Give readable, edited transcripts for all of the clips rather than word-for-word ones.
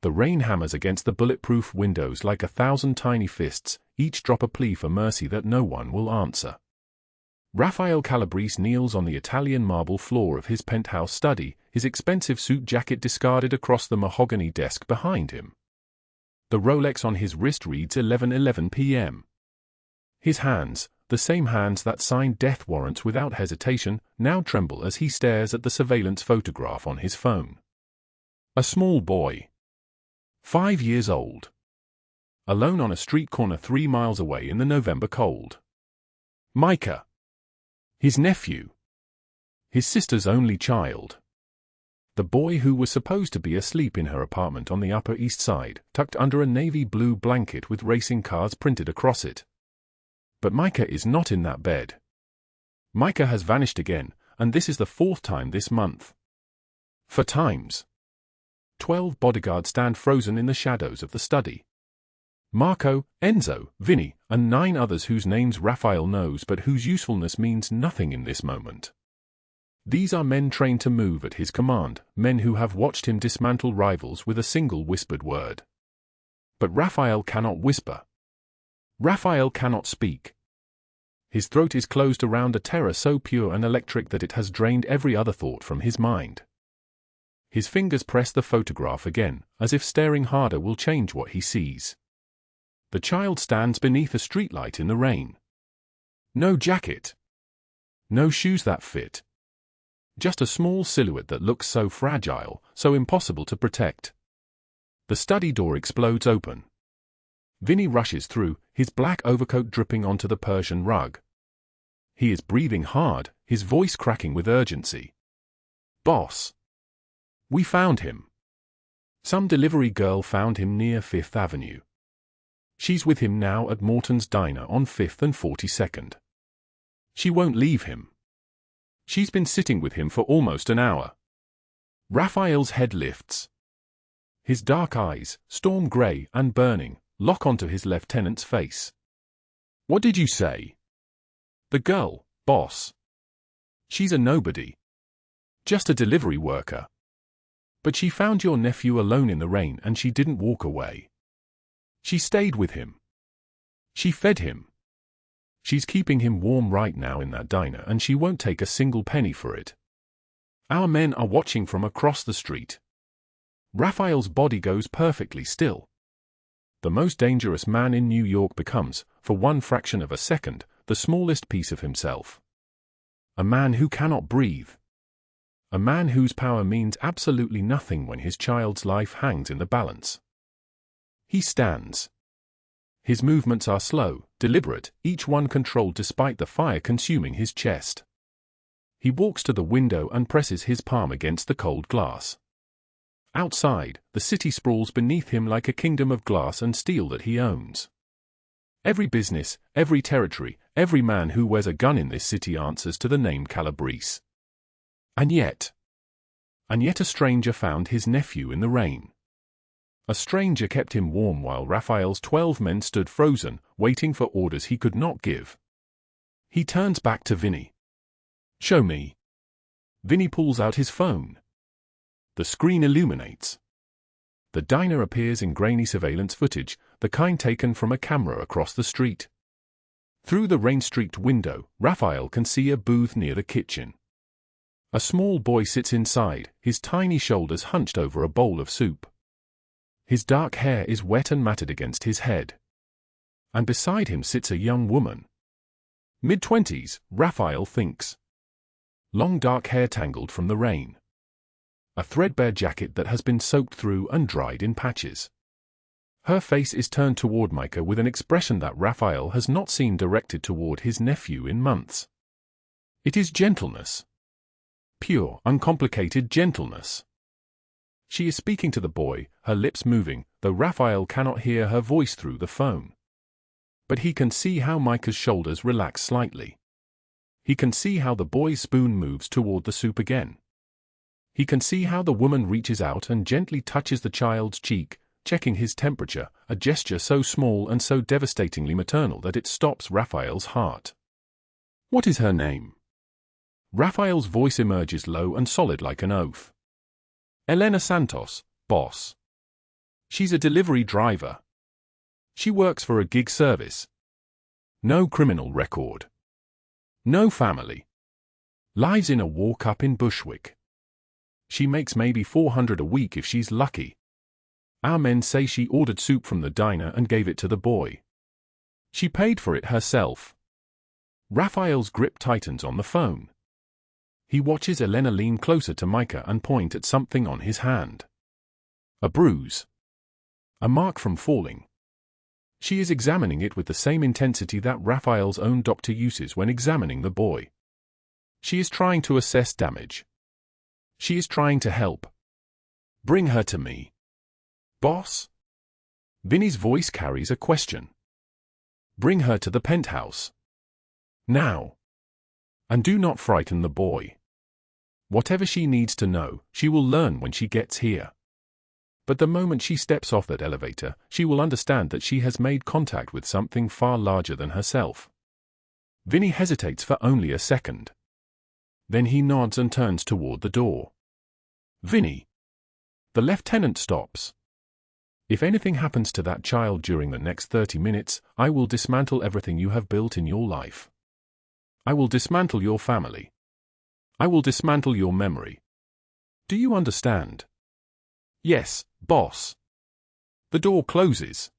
The rain hammers against the bulletproof windows like 1,000 tiny fists, each drop a plea for mercy that no one will answer. Rafael Calabrese kneels on the Italian marble floor of his penthouse study, his expensive suit jacket discarded across the mahogany desk behind him. The Rolex on his wrist reads 11:11 p.m. His hands, the same hands that signed death warrants without hesitation, now tremble as he stares at the surveillance photograph on his phone. A small boy. 5 years old. Alone on a street corner 3 miles away in the November cold. Micah. His nephew. His sister's only child. The boy who was supposed to be asleep in her apartment on the Upper East Side, tucked under a navy blue blanket with racing cars printed across it. But Micah is not in that bed. Micah has vanished again, and this is the 4th time this month. 4 times. 12 bodyguards stand frozen in the shadows of the study. Marco, Enzo, Vinny, and 9 others whose names Rafael knows but whose usefulness means nothing in this moment. These are men trained to move at his command, men who have watched him dismantle rivals with a single whispered word. But Rafael cannot whisper. Rafael cannot speak. His throat is closed around a terror so pure and electric that it has drained every other thought from his mind. His fingers press the photograph again, as if staring harder will change what he sees. The child stands beneath a streetlight in the rain. No jacket. No shoes that fit. Just a small silhouette that looks so fragile, so impossible to protect. The study door explodes open. Vinny rushes through, his black overcoat dripping onto the Persian rug. He is breathing hard, his voice cracking with urgency. "Boss. We found him. Some delivery girl found him near 5th Avenue. She's with him now at Morton's Diner on 5th and 42nd. She won't leave him. She's been sitting with him for almost an hour." Rafael's head lifts. His dark eyes, storm gray and burning, lock onto his lieutenant's face. "What did you say?" "The girl, boss. She's a nobody. Just a delivery worker. But she found your nephew alone in the rain and she didn't walk away. She stayed with him. She fed him. She's keeping him warm right now in that diner and she won't take a single penny for it. Our men are watching from across the street." Rafael's body goes perfectly still. The most dangerous man in New York becomes, for one fraction of a second, the smallest piece of himself. A man who cannot breathe. A man whose power means absolutely nothing when his child's life hangs in the balance. He stands. His movements are slow, deliberate, each one controlled despite the fire consuming his chest. He walks to the window and presses his palm against the cold glass. Outside, the city sprawls beneath him like a kingdom of glass and steel that he owns. Every business, every territory, every man who wears a gun in this city answers to the name Calabrese. And yet a stranger found his nephew in the rain. A stranger kept him warm while Rafael's 12 men stood frozen, waiting for orders he could not give. He turns back to Vinny. "Show me." Vinny pulls out his phone. The screen illuminates. The diner appears in grainy surveillance footage, the kind taken from a camera across the street. Through the rain-streaked window, Rafael can see a booth near the kitchen. A small boy sits inside, his tiny shoulders hunched over a bowl of soup. His dark hair is wet and matted against his head. And beside him sits a young woman. Mid-20s, Rafael thinks. Long dark hair tangled from the rain. A threadbare jacket that has been soaked through and dried in patches. Her face is turned toward Micah with an expression that Rafael has not seen directed toward his nephew in months. It is gentleness. Pure, uncomplicated gentleness. She is speaking to the boy, her lips moving, though Rafael cannot hear her voice through the phone. But he can see how Micah's shoulders relax slightly. He can see how the boy's spoon moves toward the soup again. He can see how the woman reaches out and gently touches the child's cheek, checking his temperature, a gesture so small and so devastatingly maternal that it stops Rafael's heart. "What is her name?" Rafael's voice emerges low and solid like an oath. "Elena Santos, boss." She's a delivery driver. She works for a gig service. No criminal record. No family. Lives in a walk-up in Bushwick. She makes maybe $400 a week if she's lucky. Our men say she ordered soup from the diner and gave it to the boy. She paid for it herself. Rafael's grip tightens on the phone. He watches Elena lean closer to Micah and point at something on his hand. A bruise. A mark from falling. She is examining it with the same intensity that Rafael's own doctor uses when examining the boy. She is trying to assess damage. She is trying to help. Bring her to me. Boss? Vinny's voice carries a question. Bring her to the penthouse. Now. And do not frighten the boy. Whatever she needs to know, she will learn when she gets here. But the moment she steps off that elevator, she will understand that she has made contact with something far larger than herself. Vinny hesitates for only a second. Then he nods and turns toward the door. Vinny. The lieutenant stops. If anything happens to that child during the next 30 minutes, I will dismantle everything you have built in your life. I will dismantle your family. I will dismantle your memory. Do you understand? Yes, boss. The door closes.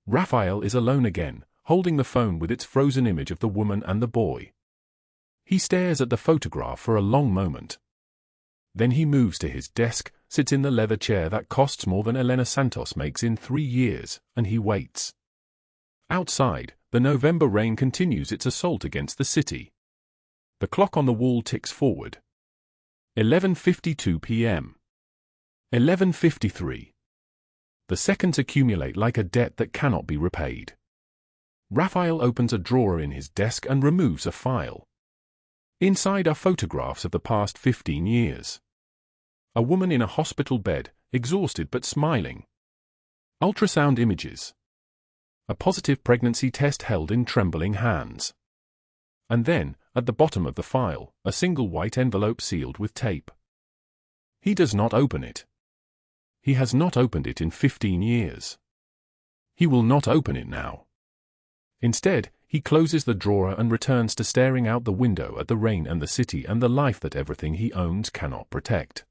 Rafael is alone again, holding the phone with its frozen image of the woman and the boy. He stares at the photograph for a long moment. Then he moves to his desk, sits in the leather chair that costs more than Elena Santos makes in 3 years, and he waits. Outside, the November rain continues its assault against the city. The clock on the wall ticks forward. 11:52 p.m. 11:53. The seconds accumulate like a debt that cannot be repaid. Rafael opens a drawer in his desk and removes a file. Inside are photographs of the past 15 years. A woman in a hospital bed, exhausted but smiling. Ultrasound images. A positive pregnancy test held in trembling hands. And then, at the bottom of the file, a single white envelope sealed with tape. He does not open it. He has not opened it in 15 years. He will not open it now. Instead, he closes the drawer and returns to staring out the window at the rain and the city and the life that everything he owns cannot protect.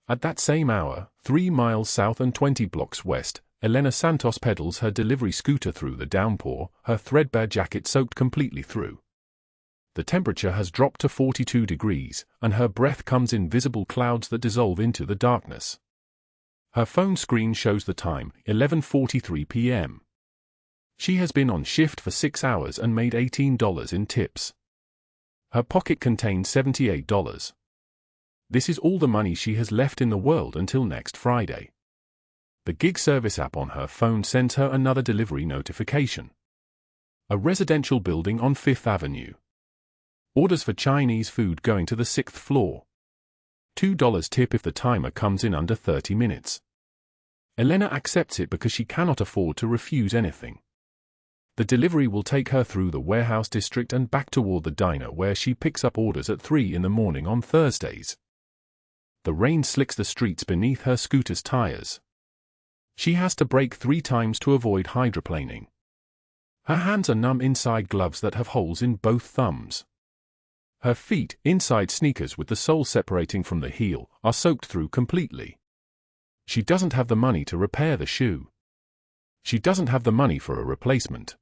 At that same hour, 3 miles south and 20 blocks west, Elena Santos pedals her delivery scooter through the downpour, her threadbare jacket soaked completely through. The temperature has dropped to 42 degrees, and her breath comes in visible clouds that dissolve into the darkness. Her phone screen shows the time, 11:43 p.m. She has been on shift for 6 hours and made $18 in tips. Her pocket contains $78. This is all the money she has left in the world until next Friday. The gig service app on her phone sends her another delivery notification. A residential building on 5th Avenue. Orders for Chinese food going to the 6th floor. $2 tip if the timer comes in under 30 minutes. Elena accepts it because she cannot afford to refuse anything. The delivery will take her through the warehouse district and back toward the diner where she picks up orders at 3 in the morning on Thursdays. The rain slicks the streets beneath her scooter's tires. She has to brake 3 times to avoid hydroplaning. Her hands are numb inside gloves that have holes in both thumbs. Her feet, inside sneakers with the sole separating from the heel, are soaked through completely. She doesn't have the money to repair the shoe. She doesn't have the money for a replacement.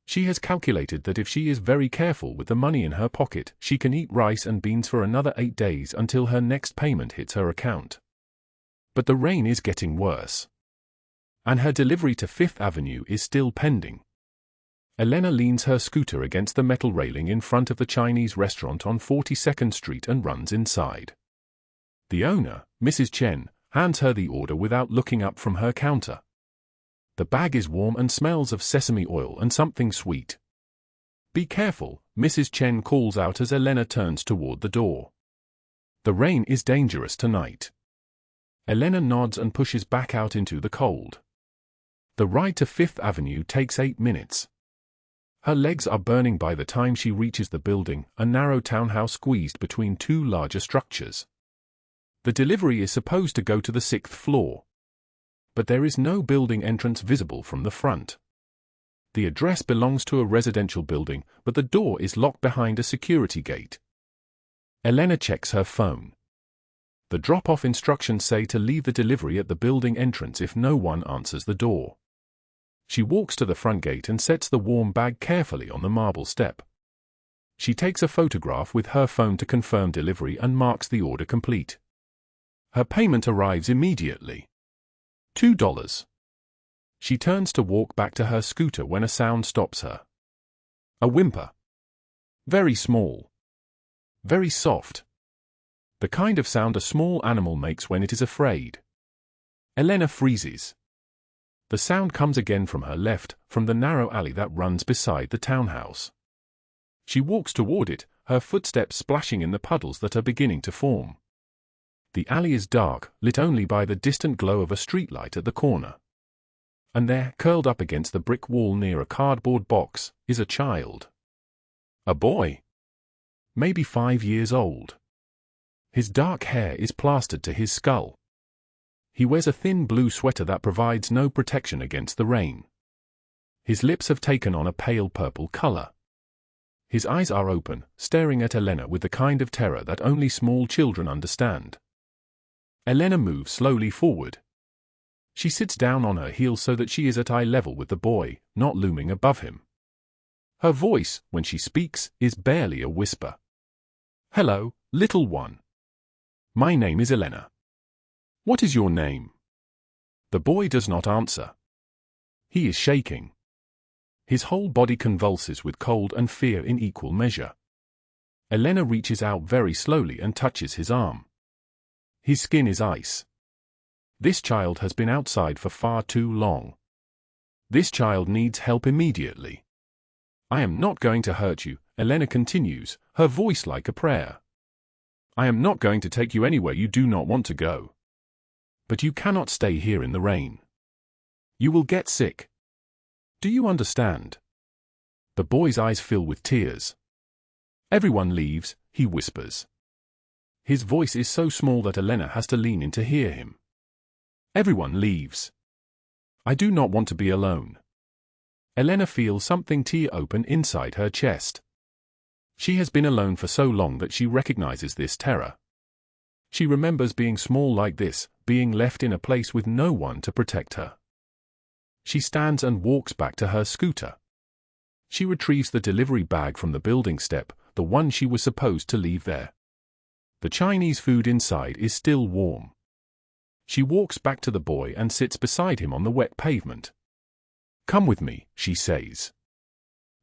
She has calculated that if she is very careful with the money in her pocket, she can eat rice and beans for another 8 days until her next payment hits her account. But the rain is getting worse. And her delivery to 5th Avenue is still pending. Elena leans her scooter against the metal railing in front of the Chinese restaurant on 42nd Street and runs inside. The owner, Mrs. Chen, hands her the order without looking up from her counter. The bag is warm and smells of sesame oil and something sweet. Be careful, Mrs. Chen calls out as Elena turns toward the door. The rain is dangerous tonight. Elena nods and pushes back out into the cold. The ride to 5th Avenue takes 8 minutes. Her legs are burning by the time she reaches the building, a narrow townhouse squeezed between 2 larger structures. The delivery is supposed to go to the 6th floor. but there is no building entrance visible from the front. The address belongs to a residential building, but the door is locked behind a security gate. Elena checks her phone. The drop-off instructions say to leave the delivery at the building entrance if no one answers the door. She walks to the front gate and sets the warm bag carefully on the marble step. She takes a photograph with her phone to confirm delivery and marks the order complete. Her payment arrives immediately. $2. She turns to walk back to her scooter when a sound stops her. A whimper. Very small. Very soft. The kind of sound a small animal makes when it is afraid. Elena freezes. The sound comes again from her left, from the narrow alley that runs beside the townhouse. She walks toward it, her footsteps splashing in the puddles that are beginning to form. The alley is dark, lit only by the distant glow of a streetlight at the corner. And there, curled up against the brick wall near a cardboard box, is a child. A boy. Maybe 5 years old. His dark hair is plastered to his skull. He wears a thin blue sweater that provides no protection against the rain. His lips have taken on a pale purple color. His eyes are open, staring at Elena with the kind of terror that only small children understand. Elena moves slowly forward. She sits down on her heels so that she is at eye level with the boy, not looming above him. Her voice, when she speaks, is barely a whisper. "Hello, little one. My name is Elena. What is your name?" The boy does not answer. He is shaking. His whole body convulses with cold and fear in equal measure. Elena reaches out very slowly and touches his arm. His skin is ice. This child has been outside for far too long. This child needs help immediately. "I am not going to hurt you," Elena continues, her voice like a prayer. "I am not going to take you anywhere you do not want to go. But you cannot stay here in the rain. You will get sick. Do you understand?" The boy's eyes fill with tears. "Everyone leaves," he whispers. His voice is so small that Elena has to lean in to hear him. "Everyone leaves. I do not want to be alone." Elena feels something tear open inside her chest. She has been alone for so long that she recognizes this terror. She remembers being small like this, being left in a place with no one to protect her. She stands and walks back to her scooter. She retrieves the delivery bag from the building step, the one she was supposed to leave there. The Chinese food inside is still warm. She walks back to the boy and sits beside him on the wet pavement. "Come with me," she says.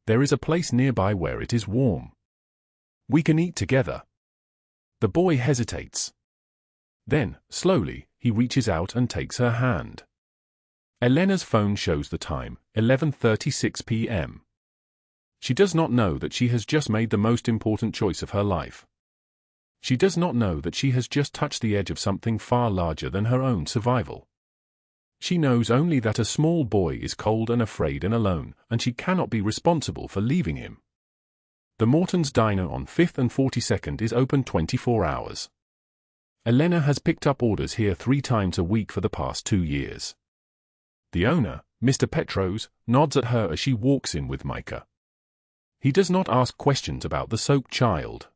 "There is a place nearby where it is warm. We can eat together." The boy hesitates. Then, slowly, he reaches out and takes her hand. Elena's phone shows the time, 11:36 p.m. She does not know that she has just made the most important choice of her life. She does not know that she has just touched the edge of something far larger than her own survival. She knows only that a small boy is cold and afraid and alone, and she cannot be responsible for leaving him. The Morton's Diner on 5th and 42nd is open 24 hours. Elena has picked up orders here 3 times a week for the past 2 years. The owner, Mr. Petros, nods at her as she walks in with Micah. He does not ask questions about the soaked child.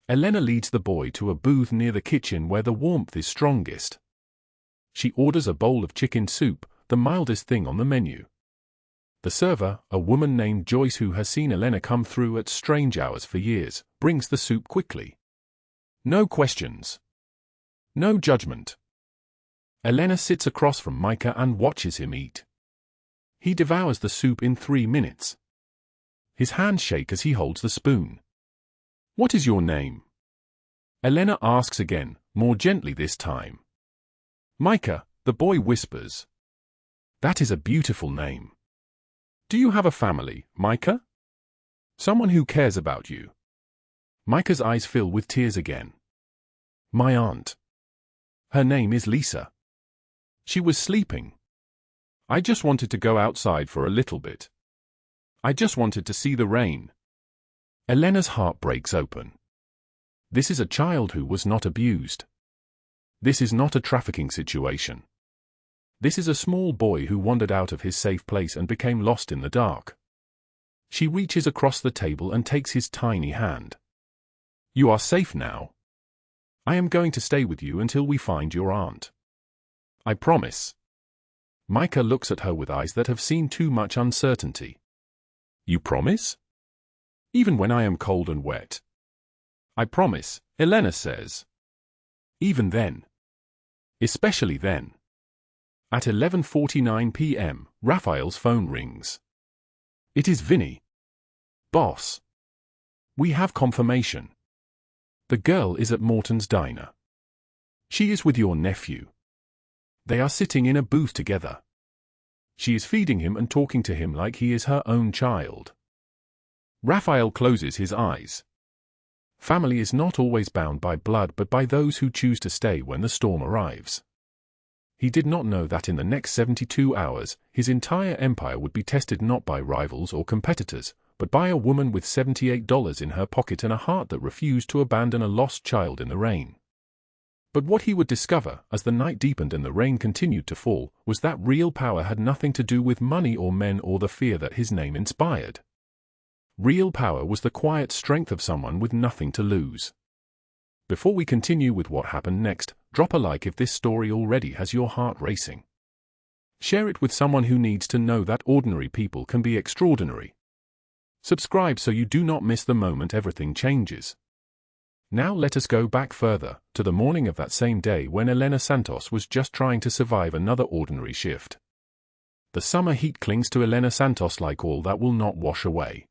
Elena leads the boy to a booth near the kitchen where the warmth is strongest. She orders a bowl of chicken soup, the mildest thing on the menu. The server, a woman named Joyce who has seen Elena come through at strange hours for years, brings the soup quickly. No questions. No judgment. Elena sits across from Micah and watches him eat. He devours the soup in 3 minutes. His hands shake as he holds the spoon. "What is your name?" Elena asks again, more gently this time. "Micah," the boy whispers. "That is a beautiful name. Do you have a family, Micah? Someone who cares about you?" Micah's eyes fill with tears again. "My aunt. Her name is Lisa. She was sleeping. I just wanted to go outside for a little bit. I just wanted to see the rain." Elena's heart breaks open. This is a child who was not abused. This is not a trafficking situation. This is a small boy who wandered out of his safe place and became lost in the dark. She reaches across the table and takes his tiny hand. You are safe now. I am going to stay with you until we find your aunt. I promise. Micah looks at her with eyes that have seen too much uncertainty. You promise? Even when I am cold and wet. I promise, Elena says. Even then. Especially then. At 11:49 p.m., Rafael's phone rings. It is Vinny. Boss. We have confirmation. The girl is at Morton's diner. She is with your nephew. They are sitting in a booth together. She is feeding him and talking to him like he is her own child. Rafael closes his eyes. Family is not always bound by blood but by those who choose to stay when the storm arrives. He did not know that in the next 72 hours, his entire empire would be tested not by rivals or competitors, but by a woman with $78 in her pocket and a heart that refused to abandon a lost child in the rain. But what he would discover, as the night deepened and the rain continued to fall, was that real power had nothing to do with money or men or the fear that his name inspired. Real power was the quiet strength of someone with nothing to lose. Before we continue with what happened next, drop a like if this story already has your heart racing. Share it with someone who needs to know that ordinary people can be extraordinary. Subscribe so you do not miss the moment everything changes. Now let us go back further, to the morning of that same day when Elena Santos was just trying to survive another ordinary shift. The summer heat clings to Elena Santos like all that will not wash away.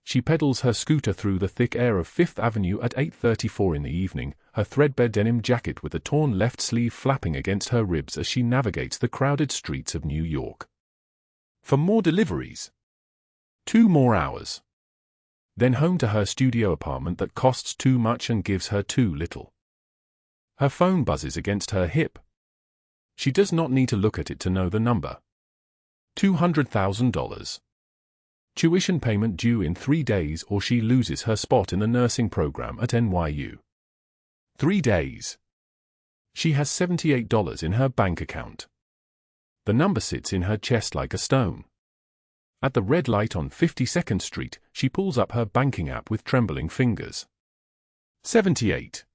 She pedals her scooter through the thick air of Fifth Avenue at 8:34 in the evening, her threadbare denim jacket with the torn left sleeve flapping against her ribs as she navigates the crowded streets of New York. For more deliveries. 2 more hours. Then home to her studio apartment that costs too much and gives her too little. Her phone buzzes against her hip. She does not need to look at it to know the number. $200,000. Tuition payment due in 3 days or she loses her spot in the nursing program at NYU. 3 days. She has $78 in her bank account. The number sits in her chest like a stone. At the red light on 52nd Street, she pulls up her banking app with trembling fingers. 78.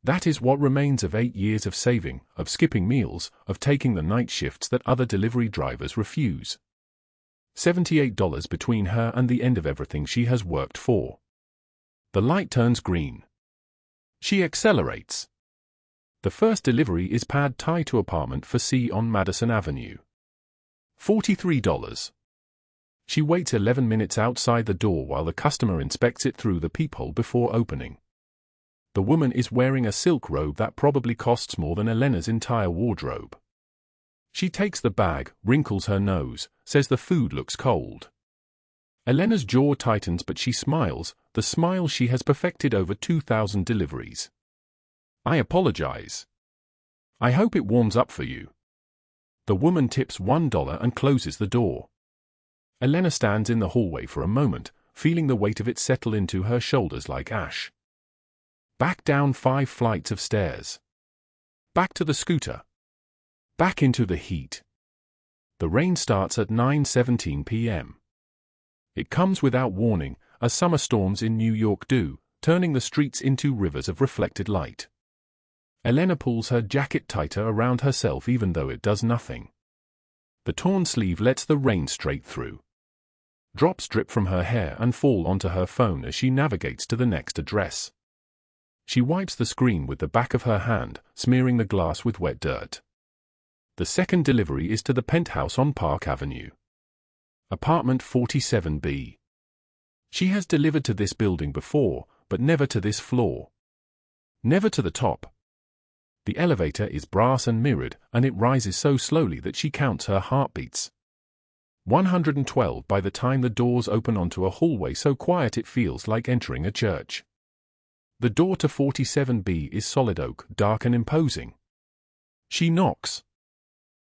That is what remains of 8 years of saving, of skipping meals, of taking the night shifts that other delivery drivers refuse. $78 between her and the end of everything she has worked for. The light turns green. She accelerates. The first delivery is pad thai to apartment for C on Madison Avenue. $43. She waits 11 minutes outside the door while the customer inspects it through the peephole before opening. The woman is wearing a silk robe that probably costs more than Elena's entire wardrobe. She takes the bag, wrinkles her nose, says the food looks cold. Elena's jaw tightens but she smiles, the smile she has perfected over 2,000 deliveries. I apologize. I hope it warms up for you. The woman tips $1 and closes the door. Elena stands in the hallway for a moment, feeling the weight of it settle into her shoulders like ash. Back down 5 flights of stairs. Back to the scooter. Back into the heat. The rain starts at 9:17 p.m. It comes without warning, as summer storms in New York do, turning the streets into rivers of reflected light. Elena pulls her jacket tighter around herself even though it does nothing. The torn sleeve lets the rain straight through. Drops drip from her hair and fall onto her phone as she navigates to the next address. She wipes the screen with the back of her hand, smearing the glass with wet dirt. The second delivery is to the penthouse on Park Avenue. Apartment 47B. She has delivered to this building before, but never to this floor. Never to the top. The elevator is brass and mirrored, and it rises so slowly that she counts her heartbeats. 112 by the time the doors open onto a hallway so quiet it feels like entering a church. The door to 47B is solid oak, dark and imposing. She knocks.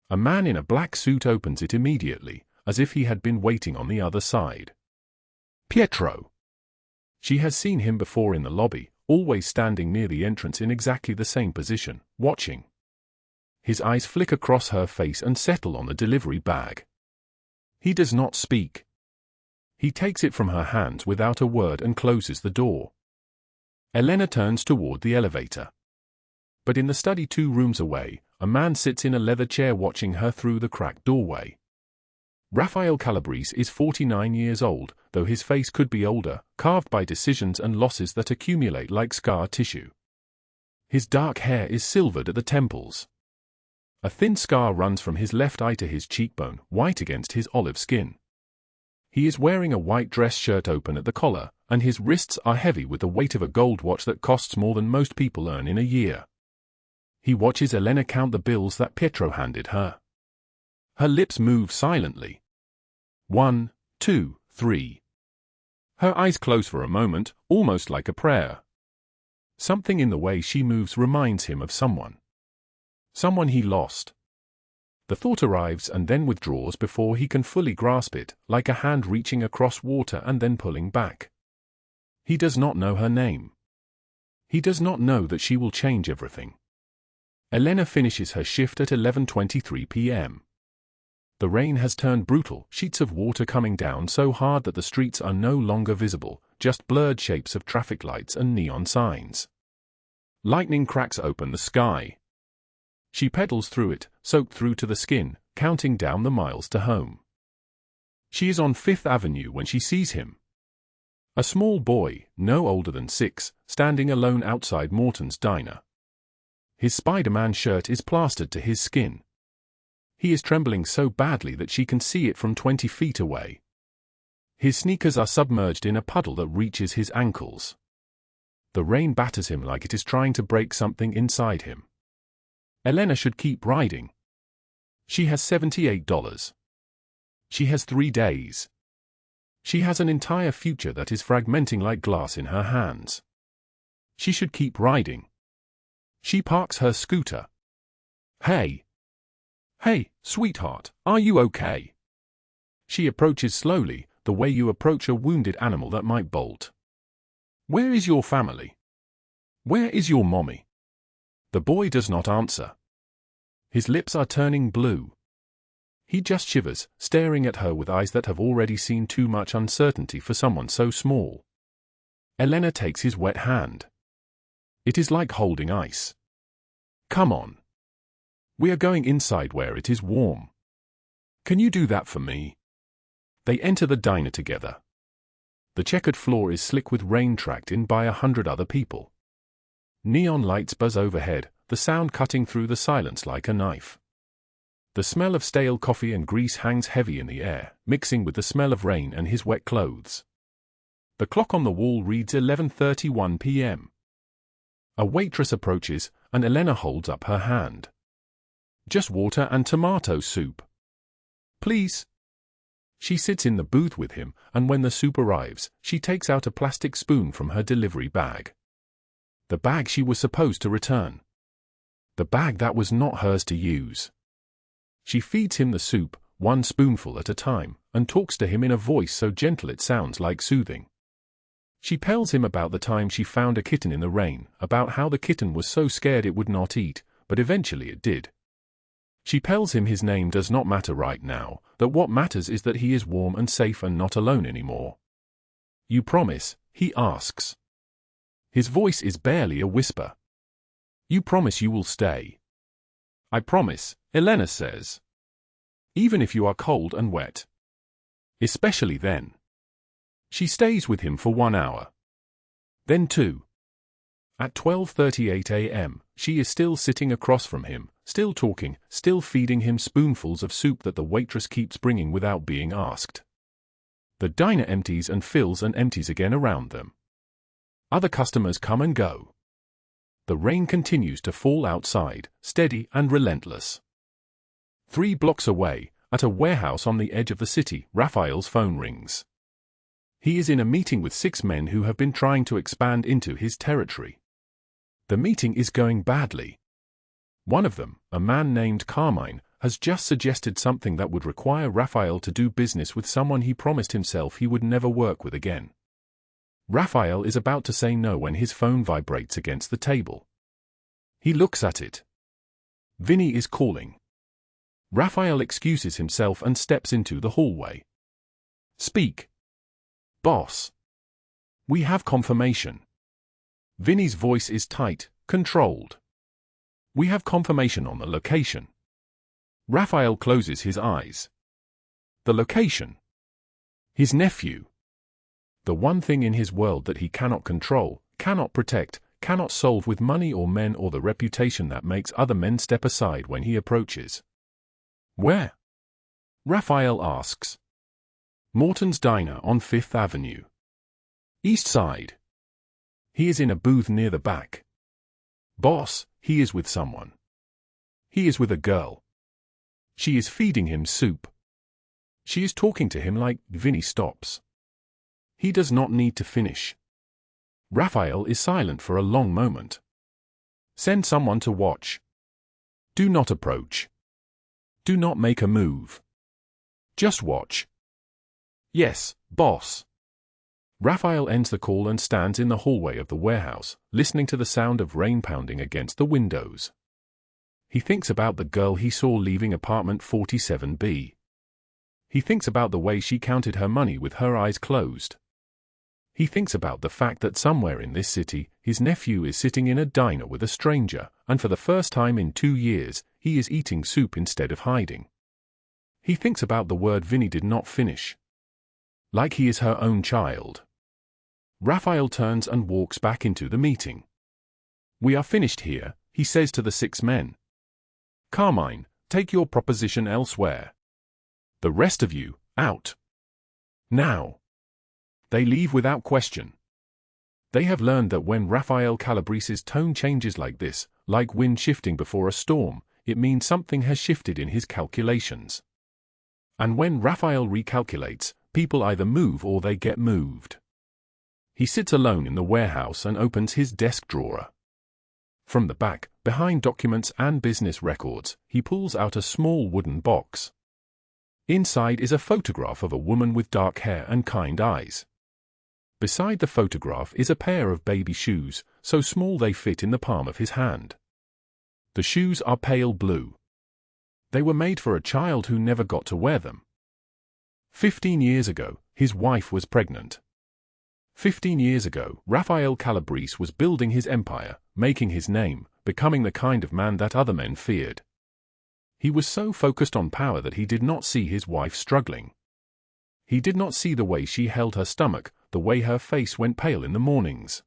A man in a black suit opens it immediately, as if he had been waiting on the other side. Pietro. She has seen him before in the lobby, always standing near the entrance in exactly the same position, watching. His eyes flick across her face and settle on the delivery bag. He does not speak. He takes it from her hands without a word and closes the door. Elena turns toward the elevator. But in the study 2 rooms away, a man sits in a leather chair watching her through the cracked doorway. Rafael Calabrese is 49 years old, though his face could be older, carved by decisions and losses that accumulate like scar tissue. His dark hair is silvered at the temples. A thin scar runs from his left eye to his cheekbone, white against his olive skin. He is wearing a white dress shirt open at the collar, and his wrists are heavy with the weight of a gold watch that costs more than most people earn in a year. He watches Elena count the bills that Pietro handed her. Her lips move silently. 1, 2, 3. Her eyes close for a moment, almost like a prayer. Something in the way she moves reminds him of someone. Someone he lost. The thought arrives and then withdraws before he can fully grasp it, like a hand reaching across water and then pulling back. He does not know her name. He does not know that she will change everything. Elena finishes her shift at 11:23 p.m. The rain has turned brutal, sheets of water coming down so hard that the streets are no longer visible, just blurred shapes of traffic lights and neon signs. Lightning cracks open the sky. She pedals through it, soaked through to the skin, counting down the miles to home. She is on 5th Avenue when she sees him. A small boy, no older than 6, standing alone outside Morton's diner. His Spider-Man shirt is plastered to his skin. He is trembling so badly that she can see it from 20 feet away. His sneakers are submerged in a puddle that reaches his ankles. The rain batters him like it is trying to break something inside him. Elena should keep riding. She has $78. She has 3 days. She has an entire future that is fragmenting like glass in her hands. She should keep riding. She parks her scooter. Hey! Hey, sweetheart, are you okay? She approaches slowly, the way you approach a wounded animal that might bolt. Where is your family? Where is your mommy? The boy does not answer. His lips are turning blue. He just shivers, staring at her with eyes that have already seen too much uncertainty for someone so small. Elena takes his wet hand. It is like holding ice. Come on. We are going inside where it is warm. Can you do that for me? They enter the diner together. The checkered floor is slick with rain tracked in by 100 other people. Neon lights buzz overhead, the sound cutting through the silence like a knife. The smell of stale coffee and grease hangs heavy in the air, mixing with the smell of rain and his wet clothes. The clock on the wall reads 11:31 p.m. A waitress approaches, and Elena holds up her hand. Just water and tomato soup. Please. She sits in the booth with him, and when the soup arrives, she takes out a plastic spoon from her delivery bag. The bag she was supposed to return. The bag that was not hers to use. She feeds him the soup, one spoonful at a time, and talks to him in a voice so gentle it sounds like soothing. She tells him about the time she found a kitten in the rain, about how the kitten was so scared it would not eat, but eventually it did. She tells him his name does not matter right now, that what matters is that he is warm and safe and not alone anymore. You promise, he asks. His voice is barely a whisper. You promise you will stay. I promise, Elena says. Even if you are cold and wet. Especially then. She stays with him for 1 hour. Then 2. At 12:38 a.m., she is still sitting across from him, still talking, still feeding him spoonfuls of soup that the waitress keeps bringing without being asked. The diner empties and fills and empties again around them. Other customers come and go. The rain continues to fall outside, steady and relentless. 3 blocks away, at a warehouse on the edge of the city, Rafael's phone rings. He is in a meeting with 6 men who have been trying to expand into his territory. The meeting is going badly. One of them, a man named Carmine, has just suggested something that would require Rafael to do business with someone he promised himself he would never work with again. Rafael is about to say no when his phone vibrates against the table. He looks at it. Vinny is calling. Rafael excuses himself and steps into the hallway. Speak. Boss. We have confirmation. Vinny's voice is tight, controlled. We have confirmation on the location. Rafael closes his eyes. The location. His nephew. The one thing in his world that he cannot control, cannot protect, cannot solve with money or men or the reputation that makes other men step aside when he approaches. Where? Rafael asks. Morton's Diner on 5th Avenue. East Side. He is in a booth near the back. Boss, he is with someone. He is with a girl. She is feeding him soup. She is talking to him like. Vinny stops. He does not need to finish. Rafael is silent for a long moment. Send someone to watch. Do not approach. Do not make a move. Just watch. Yes, boss. Rafael ends the call and stands in the hallway of the warehouse, listening to the sound of rain pounding against the windows. He thinks about the girl he saw leaving apartment 47B. He thinks about the way she counted her money with her eyes closed. He thinks about the fact that somewhere in this city, his nephew is sitting in a diner with a stranger, and for the first time in 2 years, he is eating soup instead of hiding. He thinks about the word Vinny did not finish. Like he is her own child. Rafael turns and walks back into the meeting. We are finished here, he says to the 6 men. Carmine, take your proposition elsewhere. The rest of you, out. Now. They leave without question. They have learned that when Rafael Calabrese's tone changes like this, like wind shifting before a storm, it means something has shifted in his calculations. And when Rafael recalculates, people either move or they get moved. He sits alone in the warehouse and opens his desk drawer. From the back, behind documents and business records, he pulls out a small wooden box. Inside is a photograph of a woman with dark hair and kind eyes. Beside the photograph is a pair of baby shoes, so small they fit in the palm of his hand. The shoes are pale blue. They were made for a child who never got to wear them. 15 years ago, his wife was pregnant. 15 years ago, Rafael Calabrese was building his empire, making his name, becoming the kind of man that other men feared. He was so focused on power that he did not see his wife struggling. He did not see the way she held her stomach, the way her face went pale in the mornings.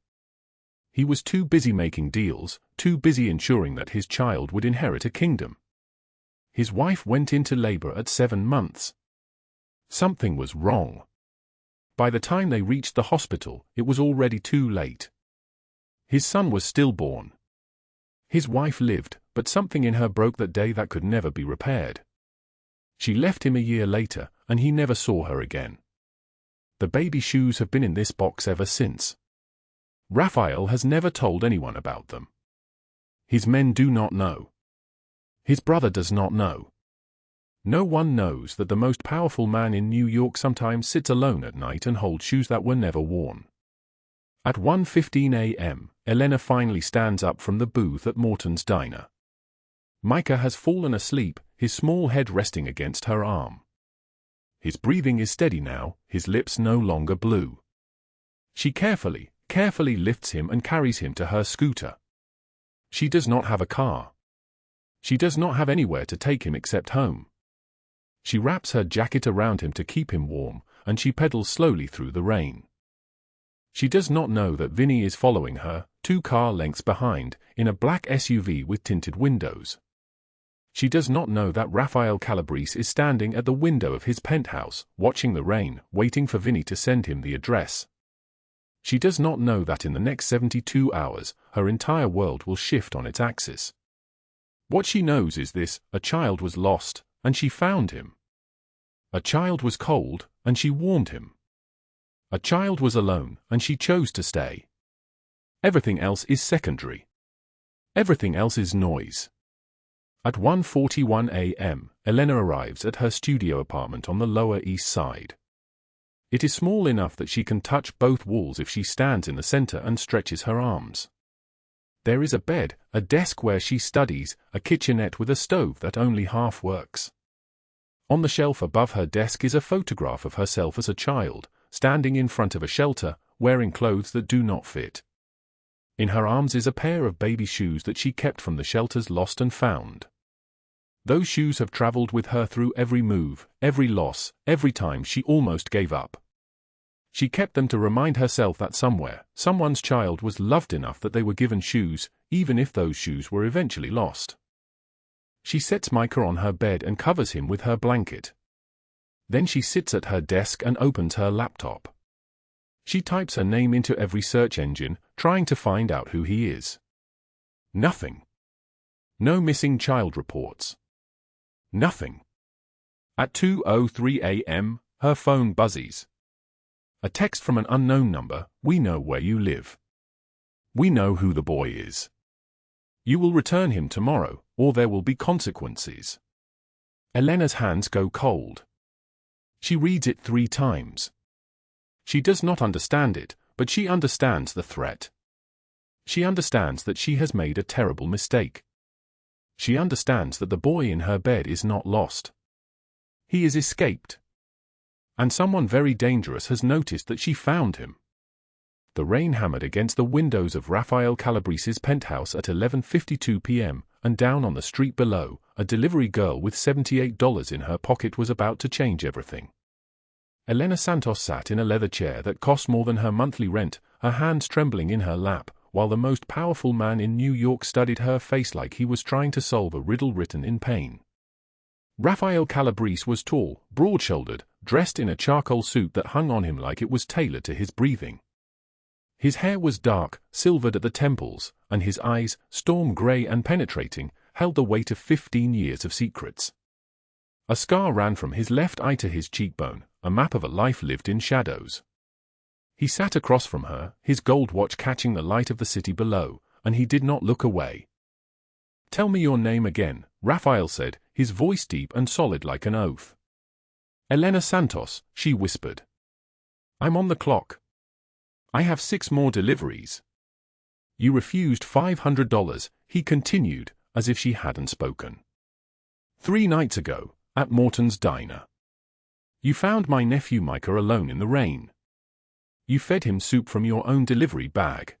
He was too busy making deals, too busy ensuring that his child would inherit a kingdom. His wife went into labor at 7 months. Something was wrong. By the time they reached the hospital, it was already too late. His son was stillborn. His wife lived, but something in her broke that day that could never be repaired. She left him a year later, and he never saw her again. The baby shoes have been in this box ever since. Rafael has never told anyone about them. His men do not know. His brother does not know. No one knows that the most powerful man in New York sometimes sits alone at night and holds shoes that were never worn. At 1:15 a.m., Elena finally stands up from the booth at Morton's Diner. Micah has fallen asleep, his small head resting against her arm. His breathing is steady now, his lips no longer blue. She carefully lifts him and carries him to her scooter. She does not have a car. She does not have anywhere to take him except home. She wraps her jacket around him to keep him warm, and she pedals slowly through the rain. She does not know that Vinny is following her, 2 car lengths behind, in a black SUV with tinted windows. She does not know that Rafael Calabrese is standing at the window of his penthouse, watching the rain, waiting for Vinny to send him the address. She does not know that in the next 72 hours, her entire world will shift on its axis. What she knows is this: a child was lost, and she found him. A child was cold, and she warmed him. A child was alone, and she chose to stay. Everything else is secondary. Everything else is noise. At 1:41 a.m., Elena arrives at her studio apartment on the Lower East Side. It is small enough that she can touch both walls if she stands in the center and stretches her arms. There is a bed, a desk where she studies, a kitchenette with a stove that only half works. On the shelf above her desk is a photograph of herself as a child, standing in front of a shelter, wearing clothes that do not fit. In her arms is a pair of baby shoes that she kept from the shelters lost and found. Those shoes have traveled with her through every move, every loss, every time she almost gave up. She kept them to remind herself that somewhere, someone's child was loved enough that they were given shoes, even if those shoes were eventually lost. She sets Micah on her bed and covers him with her blanket. Then she sits at her desk and opens her laptop. She types her name into every search engine, trying to find out who he is. Nothing. No missing child reports. Nothing. At 2:03 a.m., her phone buzzes. A text from an unknown number: "We know where you live. We know who the boy is. You will return him tomorrow, or there will be consequences." Elena's hands go cold. She reads it 3 times. She does not understand it, but she understands the threat. She understands that she has made a terrible mistake. She understands that the boy in her bed is not lost. He is escaped. And someone very dangerous has noticed that she found him. The rain hammered against the windows of Rafael Calabrese's penthouse at 11:52 p.m., and down on the street below, a delivery girl with $78 in her pocket was about to change everything. Elena Santos sat in a leather chair that cost more than her monthly rent, her hands trembling in her lap, while the most powerful man in New York studied her face like he was trying to solve a riddle written in pain. Rafael Calabrese was tall, broad-shouldered, dressed in a charcoal suit that hung on him like it was tailored to his breathing. His hair was dark, silvered at the temples, and his eyes, storm gray and penetrating, held the weight of 15 years of secrets. A scar ran from his left eye to his cheekbone, a map of a life lived in shadows. He sat across from her, his gold watch catching the light of the city below, and he did not look away. "Tell me your name again," Rafael said, his voice deep and solid like an oath. "Elena Santos," she whispered. "I'm on the clock. I have 6 more deliveries." "You refused $500, he continued, as if she hadn't spoken. "3 nights ago, at Morton's Diner. You found my nephew Micah alone in the rain. You fed him soup from your own delivery bag.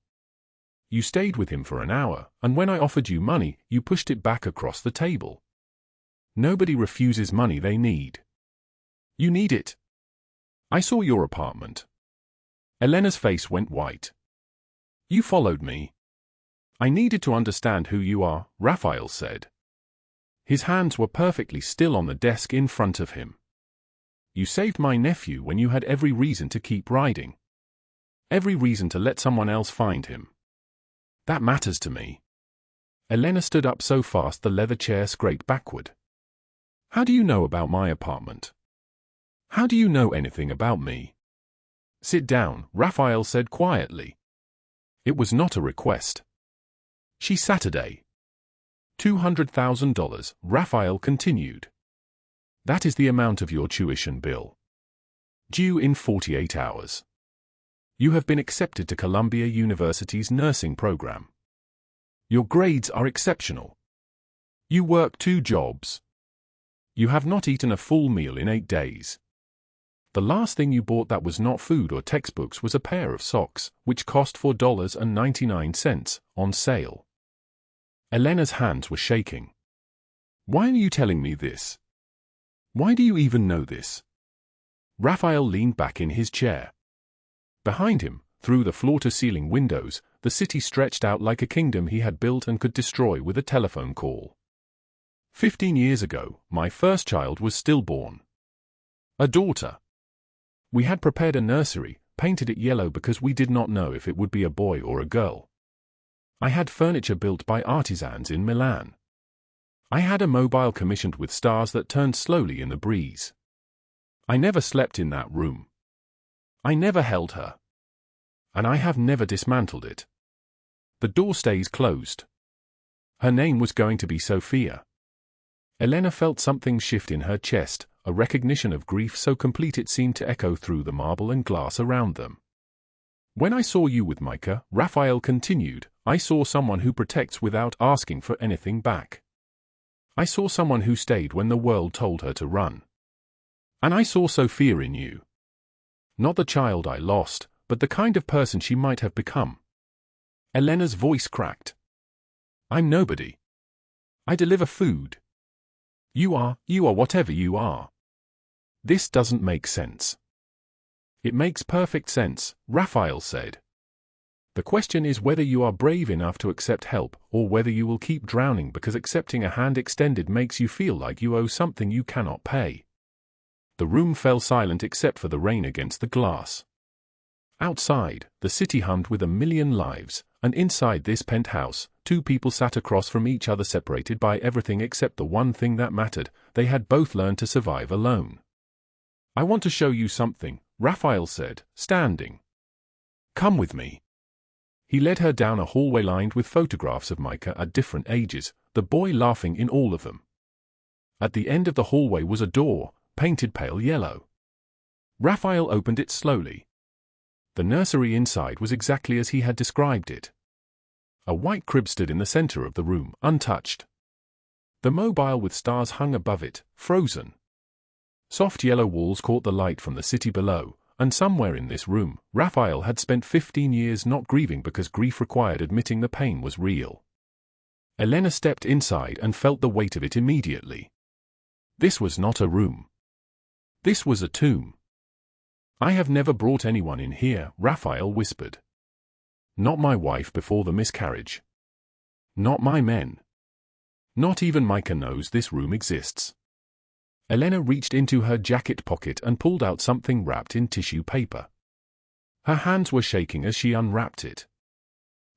You stayed with him for an hour, and when I offered you money, you pushed it back across the table. Nobody refuses money they need. You need it. I saw your apartment." Elena's face went white. "You followed me." "I needed to understand who you are," Rafael said. His hands were perfectly still on the desk in front of him. "You saved my nephew when you had every reason to keep riding. Every reason to let someone else find him. That matters to me." Elena stood up so fast the leather chair scraped backward. "How do you know about my apartment? How do you know anything about me?" "Sit down," Rafael said quietly. It was not a request. "She Saturday. $200,000, Rafael continued. "That is the amount of your tuition bill. Due in 48 hours. You have been accepted to Columbia University's nursing program. Your grades are exceptional. You work 2 jobs. You have not eaten a full meal in 8 days. The last thing you bought that was not food or textbooks was a pair of socks, which cost $4.99 on sale." Elena's hands were shaking. "Why are you telling me this? Why do you even know this?" Rafael leaned back in his chair. Behind him, through the floor-to-ceiling windows, the city stretched out like a kingdom he had built and could destroy with a telephone call. 15 years ago, my first child was stillborn. A daughter. We had prepared a nursery, painted it yellow because we did not know if it would be a boy or a girl. I had furniture built by artisans in Milan. I had a mobile commissioned with stars that turned slowly in the breeze. I never slept in that room. I never held her. And I have never dismantled it. The door stays closed. Her name was going to be Sophia." Elena felt something shift in her chest, a recognition of grief so complete it seemed to echo through the marble and glass around them. "When I saw you with Micah," Rafael continued, I saw someone who protects without asking for anything back. I saw someone who stayed when the world told her to run. And I saw Sophia in you. Not the child I lost, but the kind of person she might have become. Elena's voice cracked. I'm nobody. I deliver food. You are whatever you are. This doesn't make sense. It makes perfect sense, Rafael said. The question is whether you are brave enough to accept help, or whether you will keep drowning because accepting a hand extended makes you feel like you owe something you cannot pay. The room fell silent except for the rain against the glass. Outside, the city hummed with a million lives, and inside this penthouse, two people sat across from each other separated by everything except the one thing that mattered. They had both learned to survive alone. I want to show you something, Rafael said, standing. Come with me. He led her down a hallway lined with photographs of Micah at different ages, the boy laughing in all of them. At the end of the hallway was a door, painted pale yellow. Rafael opened it slowly. The nursery inside was exactly as he had described it. A white crib stood in the center of the room, untouched. The mobile with stars hung above it, frozen. Soft yellow walls caught the light from the city below, and somewhere in this room, Rafael had spent 15 years not grieving because grief required admitting the pain was real. Elena stepped inside and felt the weight of it immediately. This was not a room. This was a tomb. I have never brought anyone in here, Rafael whispered. Not my wife before the miscarriage. Not my men. Not even Micah knows this room exists. Elena reached into her jacket pocket and pulled out something wrapped in tissue paper. Her hands were shaking as she unwrapped it.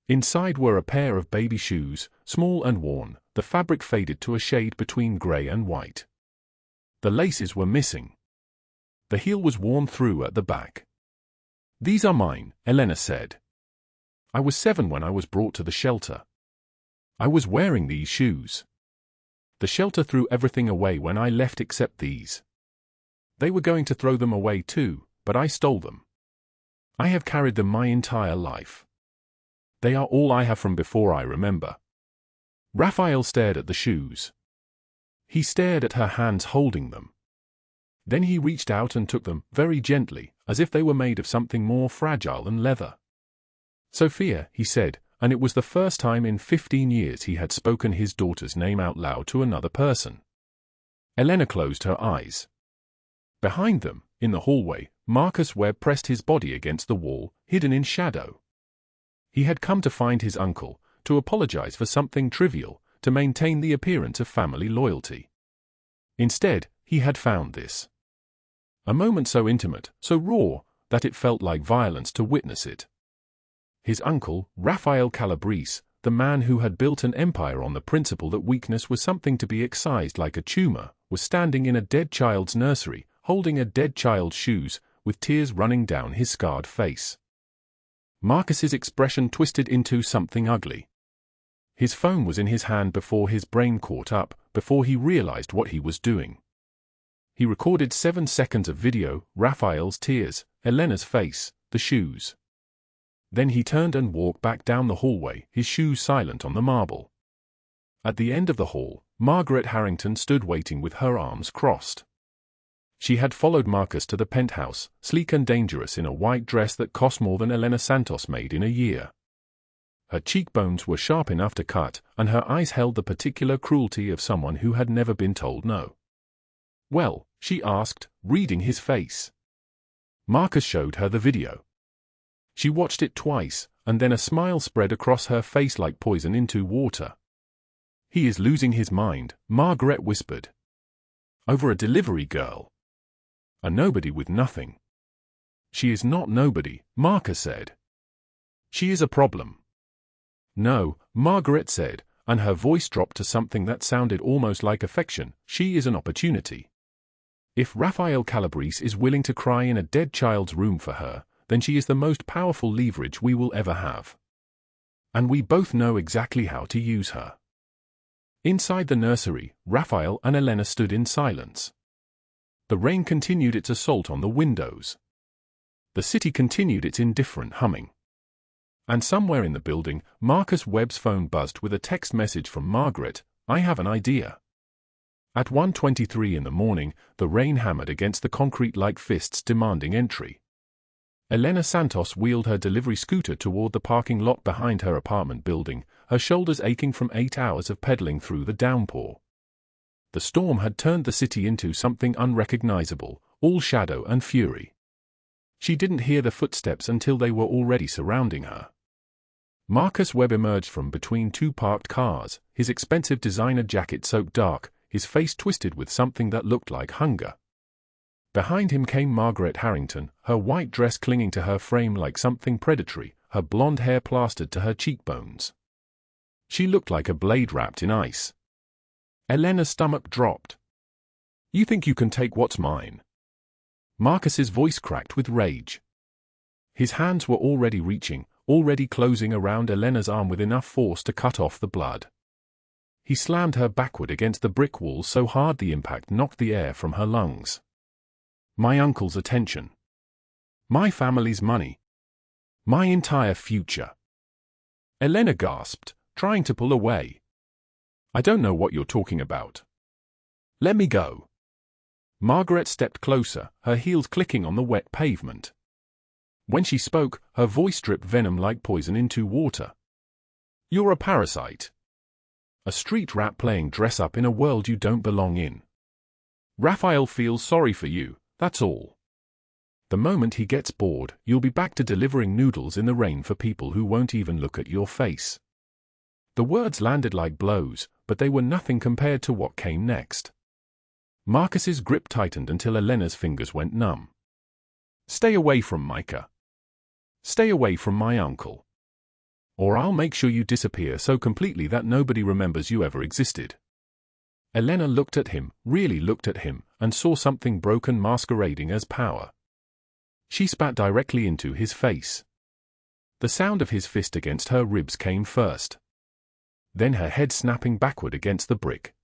Inside were a pair of baby shoes, small and worn, the fabric faded to a shade between grey and white. The laces were missing. The heel was worn through at the back. These are mine, Elena said. I was 7 when I was brought to the shelter. I was wearing these shoes. The shelter threw everything away when I left except these. They were going to throw them away too, but I stole them. I have carried them my entire life. They are all I have from before I remember. Rafael stared at the shoes. He stared at her hands holding them. Then he reached out and took them, very gently, as if they were made of something more fragile than leather. Sophia, he said, and it was the first time in 15 years he had spoken his daughter's name out loud to another person. Elena closed her eyes. Behind them, in the hallway, Marcus Webb pressed his body against the wall, hidden in shadow. He had come to find his uncle, to apologize for something trivial, to maintain the appearance of family loyalty. Instead, he had found this. A moment so intimate, so raw, that it felt like violence to witness it. His uncle, Rafael Calabrese, the man who had built an empire on the principle that weakness was something to be excised like a tumor, was standing in a dead child's nursery, holding a dead child's shoes, with tears running down his scarred face. Marcus's expression twisted into something ugly. His phone was in his hand before his brain caught up, before he realized what he was doing. He recorded 7 seconds of video, Rafael's tears, Elena's face, the shoes. Then he turned and walked back down the hallway, his shoes silent on the marble. At the end of the hall, Margaret Harrington stood waiting with her arms crossed. She had followed Marcus to the penthouse, sleek and dangerous in a white dress that cost more than Elena Santos made in a year. Her cheekbones were sharp enough to cut, and her eyes held the particular cruelty of someone who had never been told no. Well, she asked, reading his face. Marcus showed her the video. She watched it twice, and then a smile spread across her face like poison into water. He is losing his mind, Margaret whispered. Over a delivery girl. A nobody with nothing. She is not nobody, Marcus said. She is a problem. No, Margaret said, and her voice dropped to something that sounded almost like affection. She is an opportunity. If Rafael Calabrese is willing to cry in a dead child's room for her, then she is the most powerful leverage we will ever have. And we both know exactly how to use her. Inside the nursery, Rafael and Elena stood in silence. The rain continued its assault on the windows. The city continued its indifferent humming. And somewhere in the building, Marcus Webb's phone buzzed with a text message from Margaret, "I have an idea." At 1:23 in the morning, the rain hammered against the concrete like fists demanding entry. Elena Santos wheeled her delivery scooter toward the parking lot behind her apartment building, her shoulders aching from 8 hours of pedaling through the downpour. The storm had turned the city into something unrecognizable, all shadow and fury. She didn't hear the footsteps until they were already surrounding her. Marcus Webb emerged from between two parked cars, his expensive designer jacket soaked dark, his face twisted with something that looked like hunger. Behind him came Margaret Harrington, her white dress clinging to her frame like something predatory, her blonde hair plastered to her cheekbones. She looked like a blade wrapped in ice. Elena's stomach dropped. "You think you can take what's mine?" Marcus's voice cracked with rage. His hands were already reaching, already closing around Elena's arm with enough force to cut off the blood. He slammed her backward against the brick wall so hard the impact knocked the air from her lungs. "My uncle's attention. My family's money. My entire future." Elena gasped, trying to pull away. "I don't know what you're talking about. Let me go." Margaret stepped closer, her heels clicking on the wet pavement. When she spoke, her voice dripped venom like poison into water. "You're a parasite. A street rat playing dress-up in a world you don't belong in. Rafael feels sorry for you, that's all. The moment he gets bored, you'll be back to delivering noodles in the rain for people who won't even look at your face." The words landed like blows, but they were nothing compared to what came next. Marcus's grip tightened until Elena's fingers went numb. "Stay away from Micah. Stay away from my uncle. Or I'll make sure you disappear so completely that nobody remembers you ever existed." Elena looked at him, really looked at him, and saw something broken masquerading as power. She spat directly into his face. The sound of his fist against her ribs came first. Then her head snapping backward against the brick.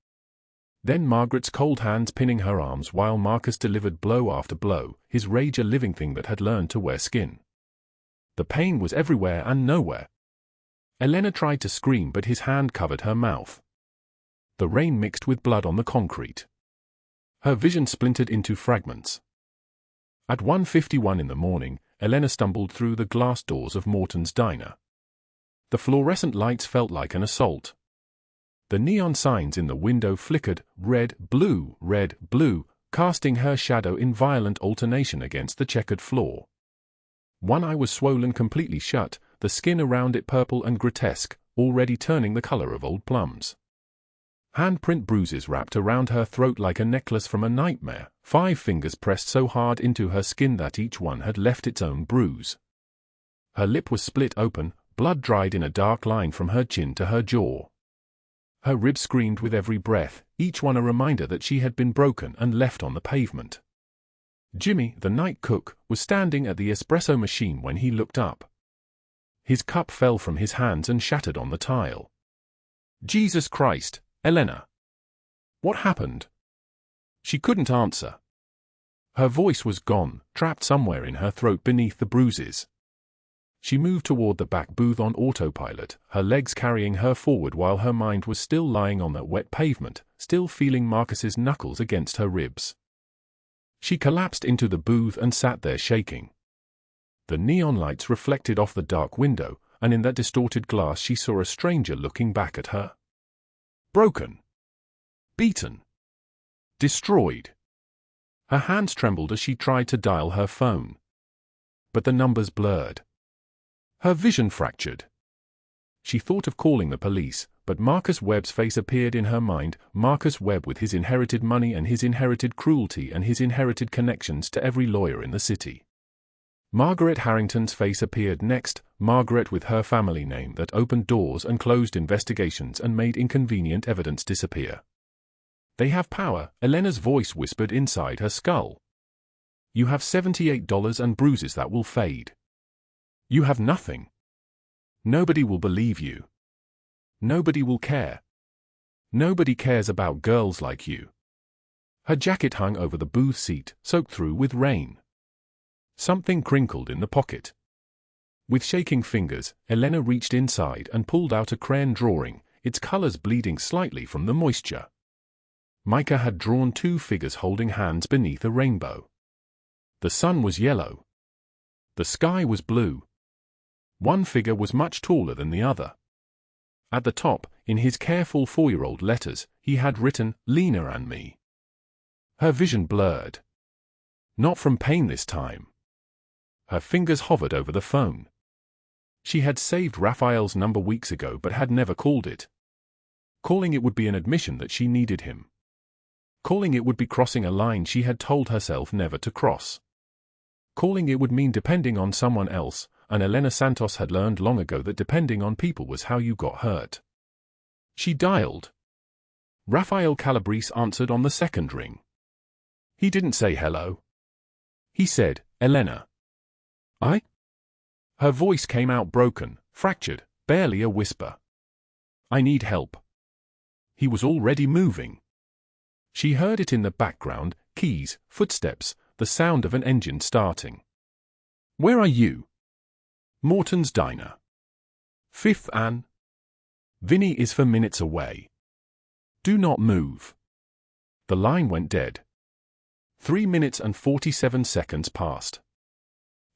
Then Margaret's cold hands pinning her arms while Marcus delivered blow after blow, his rage a living thing that had learned to wear skin. The pain was everywhere and nowhere. Elena tried to scream but his hand covered her mouth. The rain mixed with blood on the concrete. Her vision splintered into fragments. At 1:51 in the morning, Elena stumbled through the glass doors of Morton's diner. The fluorescent lights felt like an assault. The neon signs in the window flickered, red, blue, casting her shadow in violent alternation against the checkered floor. One eye was swollen completely shut, the skin around it purple and grotesque, already turning the color of old plums. Handprint bruises wrapped around her throat like a necklace from a nightmare, 5 fingers pressed so hard into her skin that each one had left its own bruise. Her lip was split open, blood dried in a dark line from her chin to her jaw. Her ribs screamed with every breath, each one a reminder that she had been broken and left on the pavement. Jimmy, the night cook, was standing at the espresso machine when he looked up. His cup fell from his hands and shattered on the tile. "Jesus Christ, Elena! What happened?" She couldn't answer. Her voice was gone, trapped somewhere in her throat beneath the bruises. She moved toward the back booth on autopilot, her legs carrying her forward while her mind was still lying on that wet pavement, still feeling Marcus's knuckles against her ribs. She collapsed into the booth and sat there shaking. The neon lights reflected off the dark window, and in that distorted glass she saw a stranger looking back at her. Broken. Beaten. Destroyed. Her hands trembled as she tried to dial her phone. But the numbers blurred. Her vision fractured. She thought of calling the police, but Marcus Webb's face appeared in her mind, Marcus Webb with his inherited money and his inherited cruelty and his inherited connections to every lawyer in the city. Margaret Harrington's face appeared next, Margaret with her family name that opened doors and closed investigations and made inconvenient evidence disappear. "They have power," Elena's voice whispered inside her skull. "You have $78 and bruises that will fade. You have nothing. Nobody will believe you. Nobody will care. Nobody cares about girls like you." Her jacket hung over the booth seat, soaked through with rain. Something crinkled in the pocket. With shaking fingers, Elena reached inside and pulled out a crayon drawing, its colors bleeding slightly from the moisture. Micah had drawn two figures holding hands beneath a rainbow. The sun was yellow. The sky was blue. One figure was much taller than the other. At the top, in his careful 4-year-old letters, he had written, "Lena and me." Her vision blurred. Not from pain this time. Her fingers hovered over the phone. She had saved Rafael's number weeks ago but had never called it. Calling it would be an admission that she needed him. Calling it would be crossing a line she had told herself never to cross. Calling it would mean depending on someone else, and Elena Santos had learned long ago that depending on people was how you got hurt. She dialed. Rafael Calabrese answered on the second ring. He didn't say hello. He said, "Elena." "I?" Her voice came out broken, fractured, barely a whisper. "I need help." He was already moving. She heard it in the background, keys, footsteps, the sound of an engine starting. "Where are you?" "Morton's Diner. 5th Ann. Vinny is for minutes away. Do not move." The line went dead. 3 minutes and 47 seconds passed.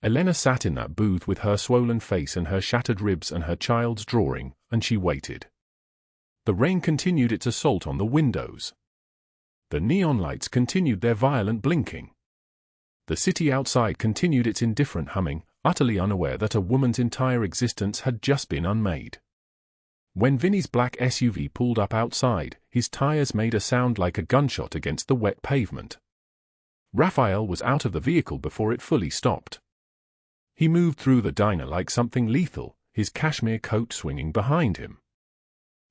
Elena sat in that booth with her swollen face and her shattered ribs and her child's drawing, and she waited. The rain continued its assault on the windows. The neon lights continued their violent blinking. The city outside continued its indifferent humming, utterly unaware that a woman's entire existence had just been unmade. When Vinny's black SUV pulled up outside, his tires made a sound like a gunshot against the wet pavement. Rafael was out of the vehicle before it fully stopped. He moved through the diner like something lethal, his cashmere coat swinging behind him.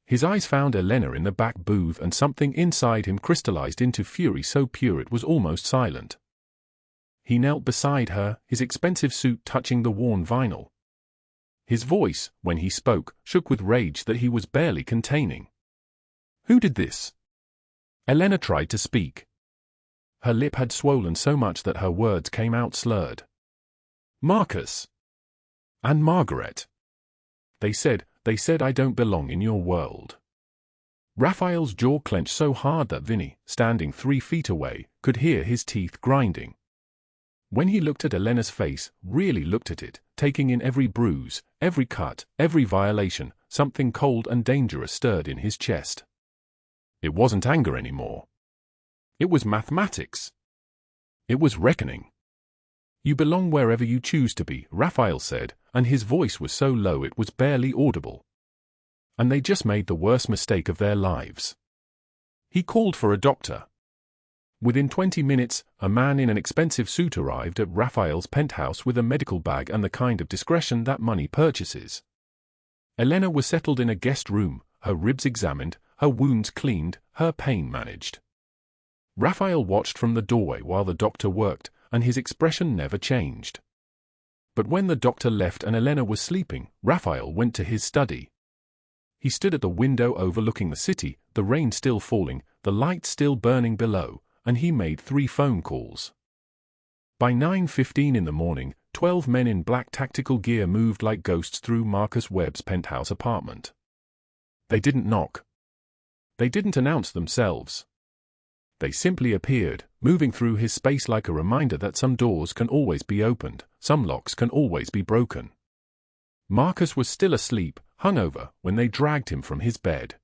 His eyes found Elena in the back booth and something inside him crystallized into fury so pure it was almost silent. He knelt beside her, his expensive suit touching the worn vinyl. His voice, when he spoke, shook with rage that he was barely containing. "Who did this?" Elena tried to speak. Her lip had swollen so much that her words came out slurred. "Marcus. And Margaret. They said I don't belong in your world." Rafael's jaw clenched so hard that Vinny, standing 3 feet away, could hear his teeth grinding. When he looked at Elena's face, really looked at it, taking in every bruise, every cut, every violation, something cold and dangerous stirred in his chest. It wasn't anger anymore. It was mathematics. It was reckoning. "You belong wherever you choose to be," Rafael said, and his voice was so low it was barely audible. And they just made the worst mistake of their lives. He called for a doctor. Within 20 minutes, a man in an expensive suit arrived at Rafael's penthouse with a medical bag and the kind of discretion that money purchases. Elena was settled in a guest room, her ribs examined, her wounds cleaned, her pain managed. Rafael watched from the doorway while the doctor worked, and his expression never changed. But when the doctor left and Elena was sleeping, Rafael went to his study. He stood at the window overlooking the city, the rain still falling, the lights still burning below, and he made 3 phone calls. By 9:15 in the morning, 12 men in black tactical gear moved like ghosts through Marcus Webb's penthouse apartment. They didn't knock. They didn't announce themselves. They simply appeared, moving through his space like a reminder that some doors can always be opened, some locks can always be broken. Marcus was still asleep, hungover, when they dragged him from his bed.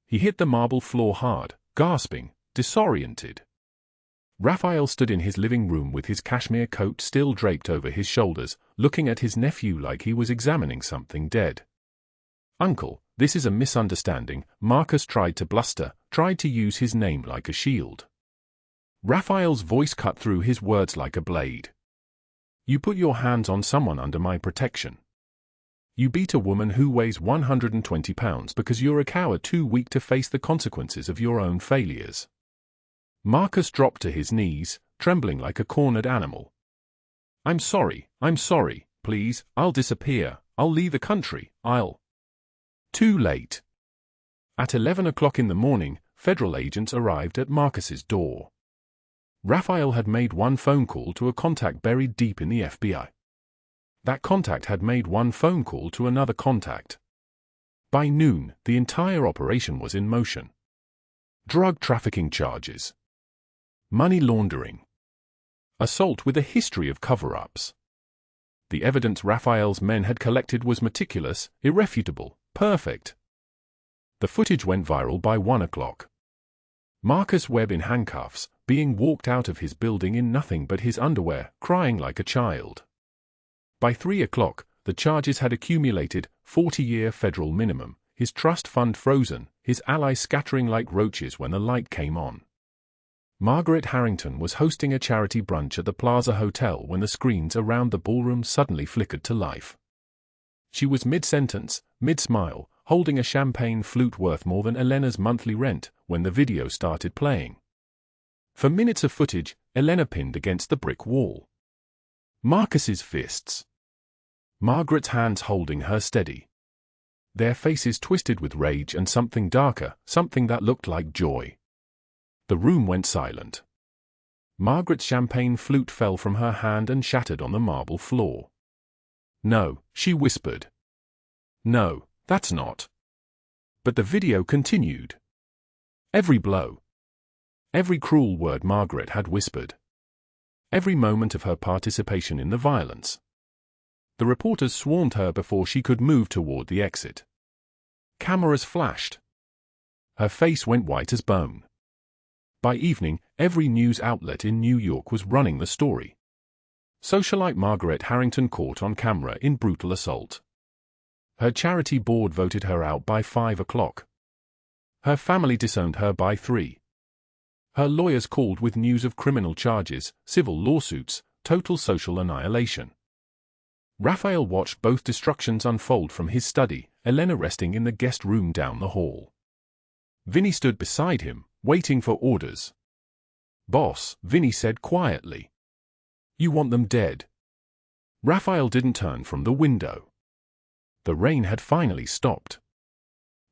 He hit the marble floor hard, gasping, disoriented. Rafael stood in his living room with his cashmere coat still draped over his shoulders, looking at his nephew like he was examining something dead. "Uncle, this is a misunderstanding," Marcus tried to bluster, tried to use his name like a shield. Rafael's voice cut through his words like a blade. "You put your hands on someone under my protection. You beat a woman who weighs 120 pounds because you're a coward too weak to face the consequences of your own failures." Marcus dropped to his knees, trembling like a cornered animal. I'm sorry, please, I'll disappear, I'll leave the country, I'll..." Too late. At 11 o'clock in the morning, federal agents arrived at Marcus's door. Rafael had made one phone call to a contact buried deep in the FBI. That contact had made one phone call to another contact. By noon, the entire operation was in motion. Drug trafficking charges. Money laundering. Assault with a history of cover-ups. The evidence Rafael's men had collected was meticulous, irrefutable, perfect. The footage went viral by 1 o'clock. Marcus Webb in handcuffs, being walked out of his building in nothing but his underwear, crying like a child. By 3 o'clock, the charges had accumulated, 40-year federal minimum, his trust fund frozen, his allies scattering like roaches when the light came on. Margaret Harrington was hosting a charity brunch at the Plaza Hotel when the screens around the ballroom suddenly flickered to life. She was mid-sentence, mid-smile, holding a champagne flute worth more than Elena's monthly rent, when the video started playing. For minutes of footage, Elena pinned against the brick wall. Marcus's fists. Margaret's hands holding her steady. Their faces twisted with rage and something darker, something that looked like joy. The room went silent. Margaret's champagne flute fell from her hand and shattered on the marble floor. "No," she whispered. "No, that's not." But the video continued. Every blow. Every cruel word Margaret had whispered. Every moment of her participation in the violence. The reporters swarmed her before she could move toward the exit. Cameras flashed. Her face went white as bone. By evening, every news outlet in New York was running the story. Socialite Margaret Harrington caught on camera in brutal assault. Her charity board voted her out by 5 o'clock. Her family disowned her by 3. Her lawyers called with news of criminal charges, civil lawsuits, total social annihilation. Rafael watched both destructions unfold from his study, Elena resting in the guest room down the hall. Vinny stood beside him, waiting for orders. "Boss," Vinny said quietly. "You want them dead." Rafael didn't turn from the window. The rain had finally stopped.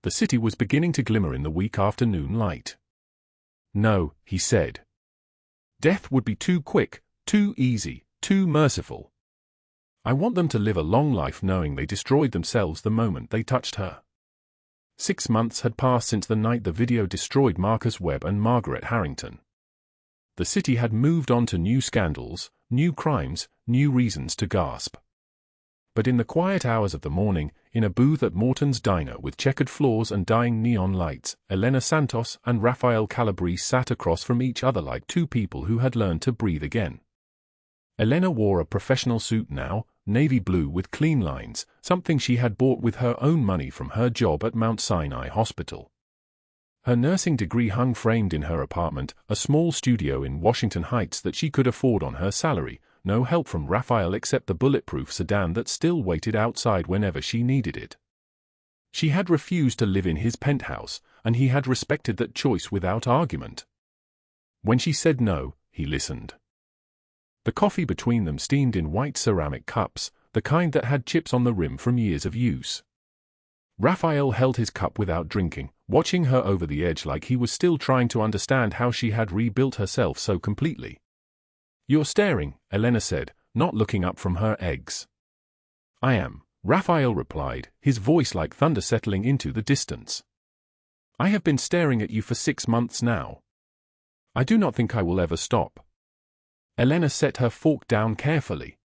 The city was beginning to glimmer in the weak afternoon light. "No," he said. "Death would be too quick, too easy, too merciful. I want them to live a long life knowing they destroyed themselves the moment they touched her." 6 months had passed since the night the video destroyed Marcus Webb and Margaret Harrington. The city had moved on to new scandals, new crimes, new reasons to gasp. But in the quiet hours of the morning, in a booth at Morton's Diner with checkered floors and dying neon lights, Elena Santos and Rafael Calabrese sat across from each other like two people who had learned to breathe again. Elena wore a professional suit now, navy blue with clean lines, something she had bought with her own money from her job at Mount Sinai Hospital. Her nursing degree hung framed in her apartment, a small studio in Washington Heights that she could afford on her salary, no help from Rafael except the bulletproof sedan that still waited outside whenever she needed it. She had refused to live in his penthouse, and he had respected that choice without argument. When she said no, he listened. The coffee between them steamed in white ceramic cups, the kind that had chips on the rim from years of use. Rafael held his cup without drinking, watching her over the edge like he was still trying to understand how she had rebuilt herself so completely. "You're staring," Elena said, not looking up from her eggs. "I am," Rafael replied, his voice like thunder settling into the distance. "I have been staring at you for 6 months now. I do not think I will ever stop." Elena set her fork down carefully.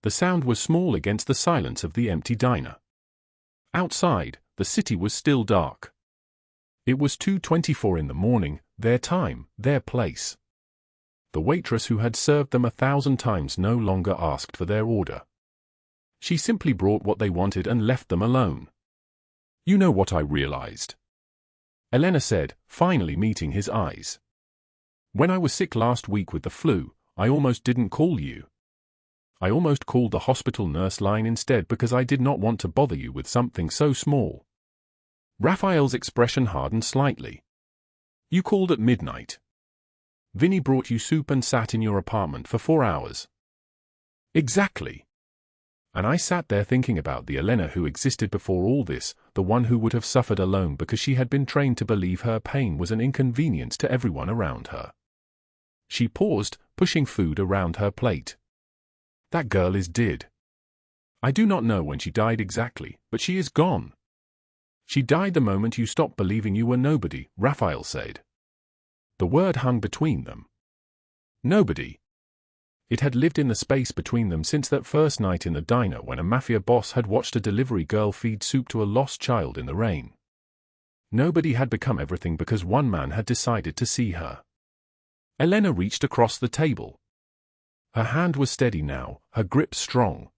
The sound was small against the silence of the empty diner. Outside, the city was still dark. It was 2:24 in the morning, their time, their place. The waitress who had served them 1,000 times no longer asked for their order. She simply brought what they wanted and left them alone. "You know what I realized," Elena said, finally meeting his eyes. "When I was sick last week with the flu, I almost didn't call you. I almost called the hospital nurse line instead because I did not want to bother you with something so small." Rafael's expression hardened slightly. "You called at midnight. Vinny brought you soup and sat in your apartment for 4 hours. "Exactly. And I sat there thinking about the Elena who existed before all this, the one who would have suffered alone because she had been trained to believe her pain was an inconvenience to everyone around her." She paused, pushing food around her plate. "That girl is dead. I do not know when she died exactly, but she is gone. She died the moment you stopped believing you were nobody, Rafael said. The word hung between them. Nobody. It had lived in the space between them since that first night in the diner when a Mafia boss had watched a delivery girl feed soup to a lost child in the rain. Nobody had become everything because one man had decided to see her. Elena reached across the table. Her hand was steady now, her grip strong.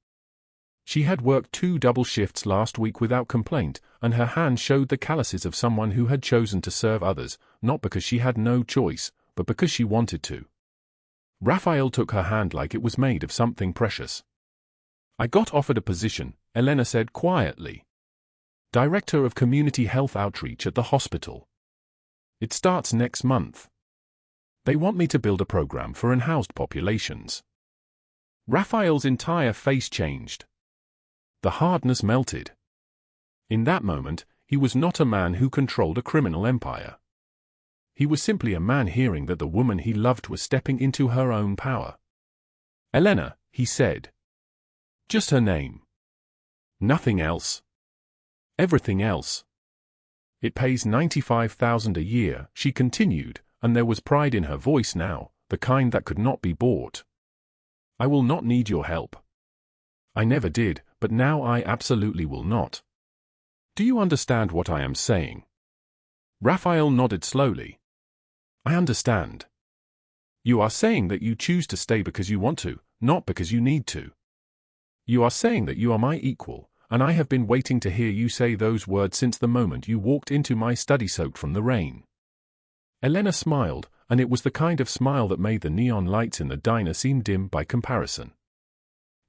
She had worked 2 double shifts last week without complaint, and her hand showed the calluses of someone who had chosen to serve others, not because she had no choice, but because she wanted to. Rafael took her hand like it was made of something precious. I got offered a position, Elena said quietly. Director of Community Health Outreach at the hospital. It starts next month. They want me to build a program for unhoused populations. Rafael's entire face changed. The hardness melted. In that moment, he was not a man who controlled a criminal empire. He was simply a man hearing that the woman he loved was stepping into her own power. Elena, he said. Just her name. Nothing else. Everything else. It pays $95,000 a year, she continued, and there was pride in her voice now, the kind that could not be bought. I will not need your help. I never did, but now I absolutely will not. Do you understand what I am saying? Rafael nodded slowly. I understand. You are saying that you choose to stay because you want to, not because you need to. You are saying that you are my equal, and I have been waiting to hear you say those words since the moment you walked into my study soaked from the rain. Elena smiled, and it was the kind of smile that made the neon lights in the diner seem dim by comparison.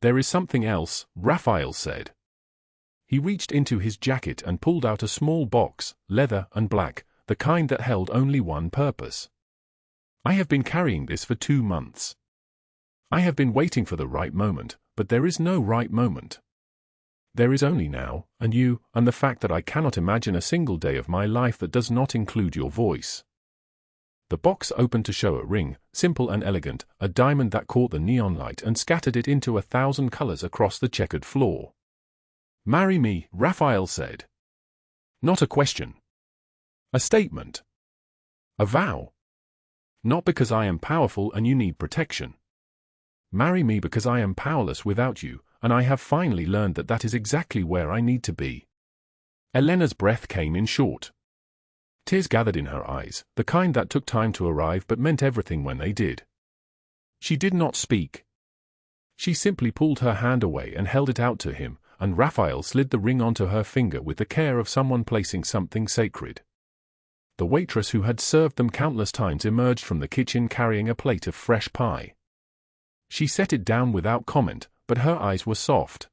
There is something else, Rafael said. He reached into his jacket and pulled out a small box, leather and black, the kind that held only one purpose. I have been carrying this for 2 months. I have been waiting for the right moment, but there is no right moment. There is only now, and you, and the fact that I cannot imagine a single day of my life that does not include your voice. The box opened to show a ring, simple and elegant, a diamond that caught the neon light and scattered it into 1,000 colors across the checkered floor. Marry me, Rafael said. Not a question. A statement. A vow. Not because I am powerful and you need protection. Marry me because I am powerless without you, and I have finally learned that that is exactly where I need to be. Elena's breath came in short. Tears gathered in her eyes, the kind that took time to arrive but meant everything when they did. She did not speak. She simply pulled her hand away and held it out to him, and Rafael slid the ring onto her finger with the care of someone placing something sacred. The waitress who had served them countless times emerged from the kitchen carrying a plate of fresh pie. She set it down without comment, but her eyes were soft.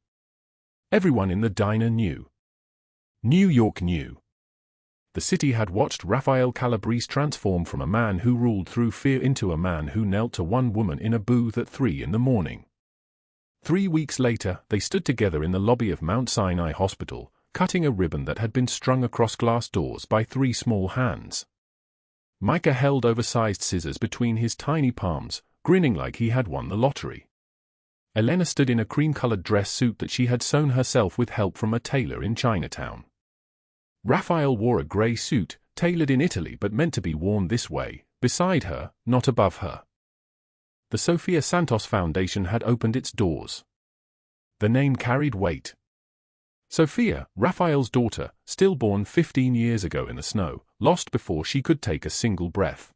Everyone in the diner knew. New York knew. The city had watched Rafael Calabrese transform from a man who ruled through fear into a man who knelt to one woman in a booth at 3 in the morning. 3 weeks later, they stood together in the lobby of Mount Sinai Hospital, cutting a ribbon that had been strung across glass doors by 3 small hands. Micah held oversized scissors between his tiny palms, grinning like he had won the lottery. Elena stood in a cream-colored dress suit that she had sewn herself with help from a tailor in Chinatown. Rafael wore a gray suit, tailored in Italy but meant to be worn this way, beside her, not above her. The Sofia Santos Foundation had opened its doors. The name carried weight. Sofia, Rafael's daughter, stillborn 15 years ago in the snow, lost before she could take a single breath.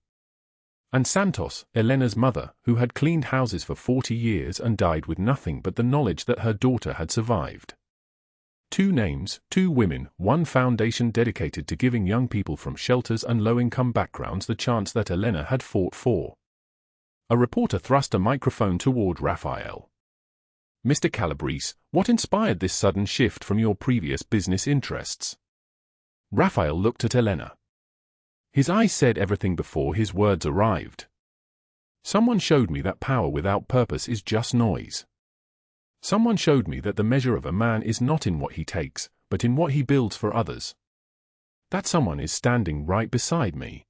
And Santos, Elena's mother, who had cleaned houses for 40 years and died with nothing but the knowledge that her daughter had survived. 2 names, 2 women, 1 foundation dedicated to giving young people from shelters and low-income backgrounds the chance that Elena had fought for. A reporter thrust a microphone toward Rafael. Mr. Calabrese, what inspired this sudden shift from your previous business interests? Rafael looked at Elena. His eyes said everything before his words arrived. Someone showed me that power without purpose is just noise. Someone showed me that the measure of a man is not in what he takes, but in what he builds for others. That someone is standing right beside me.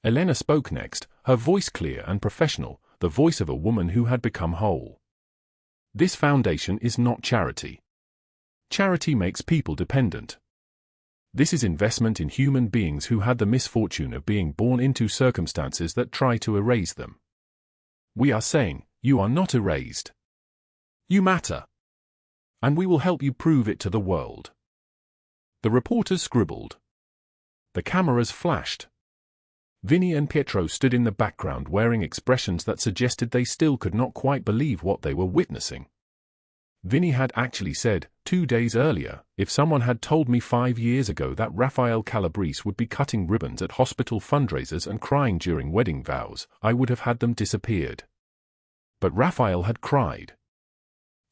Elena spoke next, her voice clear and professional, the voice of a woman who had become whole. This foundation is not charity. Charity makes people dependent. This is investment in human beings who had the misfortune of being born into circumstances that try to erase them. We are saying, you are not erased. You matter. And we will help you prove it to the world. The reporters scribbled. The cameras flashed. Vinny and Pietro stood in the background wearing expressions that suggested they still could not quite believe what they were witnessing. Vinny had actually said, 2 days earlier, if someone had told me 5 years ago that Rafael Calabrese would be cutting ribbons at hospital fundraisers and crying during wedding vows, I would have had them disappeared. But Rafael had cried.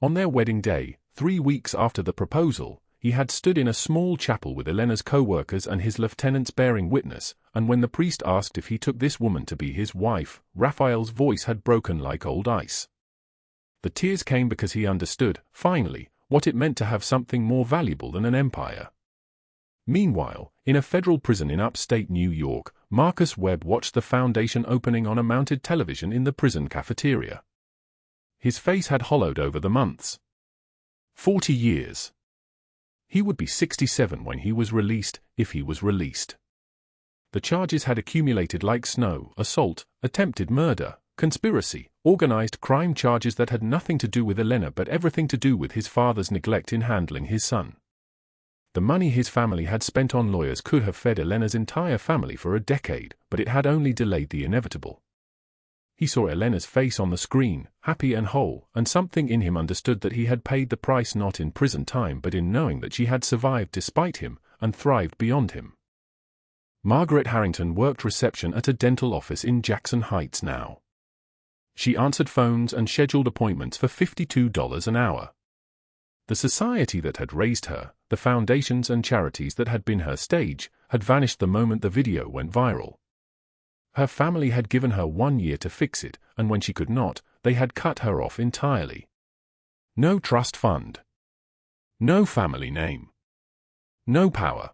On their wedding day, 3 weeks after the proposal, he had stood in a small chapel with Elena's co-workers and his lieutenants bearing witness, and when the priest asked if he took this woman to be his wife, Rafael's voice had broken like old ice. The tears came because he understood, finally, what it meant to have something more valuable than an empire. Meanwhile, in a federal prison in upstate New York, Marcus Webb watched the foundation opening on a mounted television in the prison cafeteria. His face had hollowed over the months. 40 years. He would be 67 when he was released, if he was released. The charges had accumulated like snow: assault, attempted murder, conspiracy, organized crime, charges that had nothing to do with Elena but everything to do with his father's neglect in handling his son. The money his family had spent on lawyers could have fed Elena's entire family for a decade, but it had only delayed the inevitable. He saw Elena's face on the screen, happy and whole, and something in him understood that he had paid the price not in prison time but in knowing that she had survived despite him, and thrived beyond him. Margaret Harrington worked reception at a dental office in Jackson Heights now. She answered phones and scheduled appointments for $52 an hour. The society that had raised her, the foundations and charities that had been her stage, had vanished the moment the video went viral. Her family had given her 1 year to fix it, and when she could not, they had cut her off entirely. No trust fund. No family name. No power.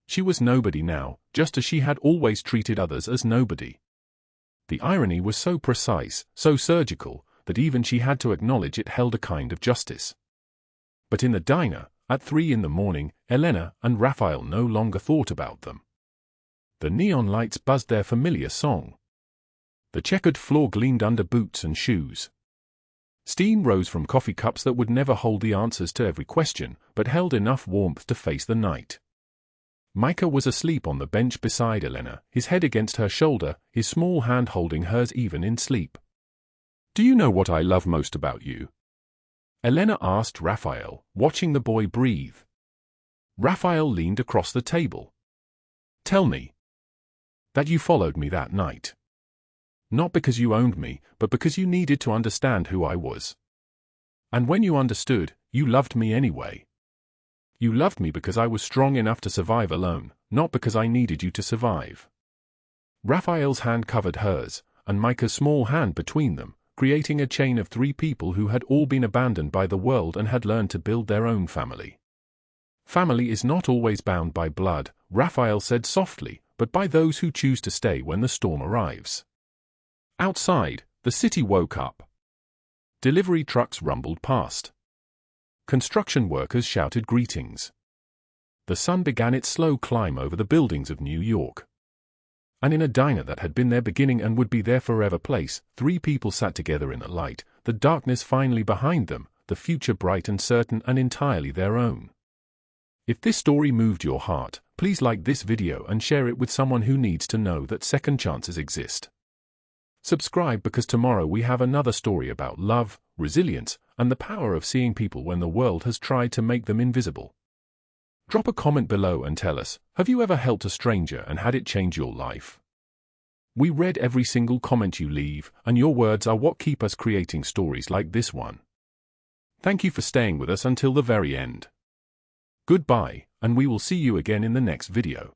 She was nobody now, just as she had always treated others as nobody. The irony was so precise, so surgical, that even she had to acknowledge it held a kind of justice. But in the diner, at 3 in the morning, Elena and Rafael no longer thought about them. The neon lights buzzed their familiar song. The checkered floor gleamed under boots and shoes. Steam rose from coffee cups that would never hold the answers to every question, but held enough warmth to face the night. Micah was asleep on the bench beside Elena, his head against her shoulder, his small hand holding hers even in sleep. "Do you know what I love most about you?" Elena asked Rafael, watching the boy breathe. Rafael leaned across the table. "Tell me." "That you followed me that night. Not because you owned me, but because you needed to understand who I was. And when you understood, you loved me anyway. You loved me because I was strong enough to survive alone, not because I needed you to survive." Rafael's hand covered hers, and Micah's small hand between them, creating a chain of 3 people who had all been abandoned by the world and had learned to build their own family. "Family is not always bound by blood," Rafael said softly, "but by those who choose to stay when the storm arrives." Outside, the city woke up. Delivery trucks rumbled past. Construction workers shouted greetings. The sun began its slow climb over the buildings of New York. And in a diner that had been their beginning and would be their forever place, 3 people sat together in the light, the darkness finally behind them, the future bright and certain and entirely their own. If this story moved your heart, please like this video and share it with someone who needs to know that second chances exist. Subscribe because tomorrow we have another story about love, resilience, and the power of seeing people when the world has tried to make them invisible. Drop a comment below and tell us, have you ever helped a stranger and had it change your life? We read every single comment you leave, and your words are what keep us creating stories like this one. Thank you for staying with us until the very end. Goodbye, and we will see you again in the next video.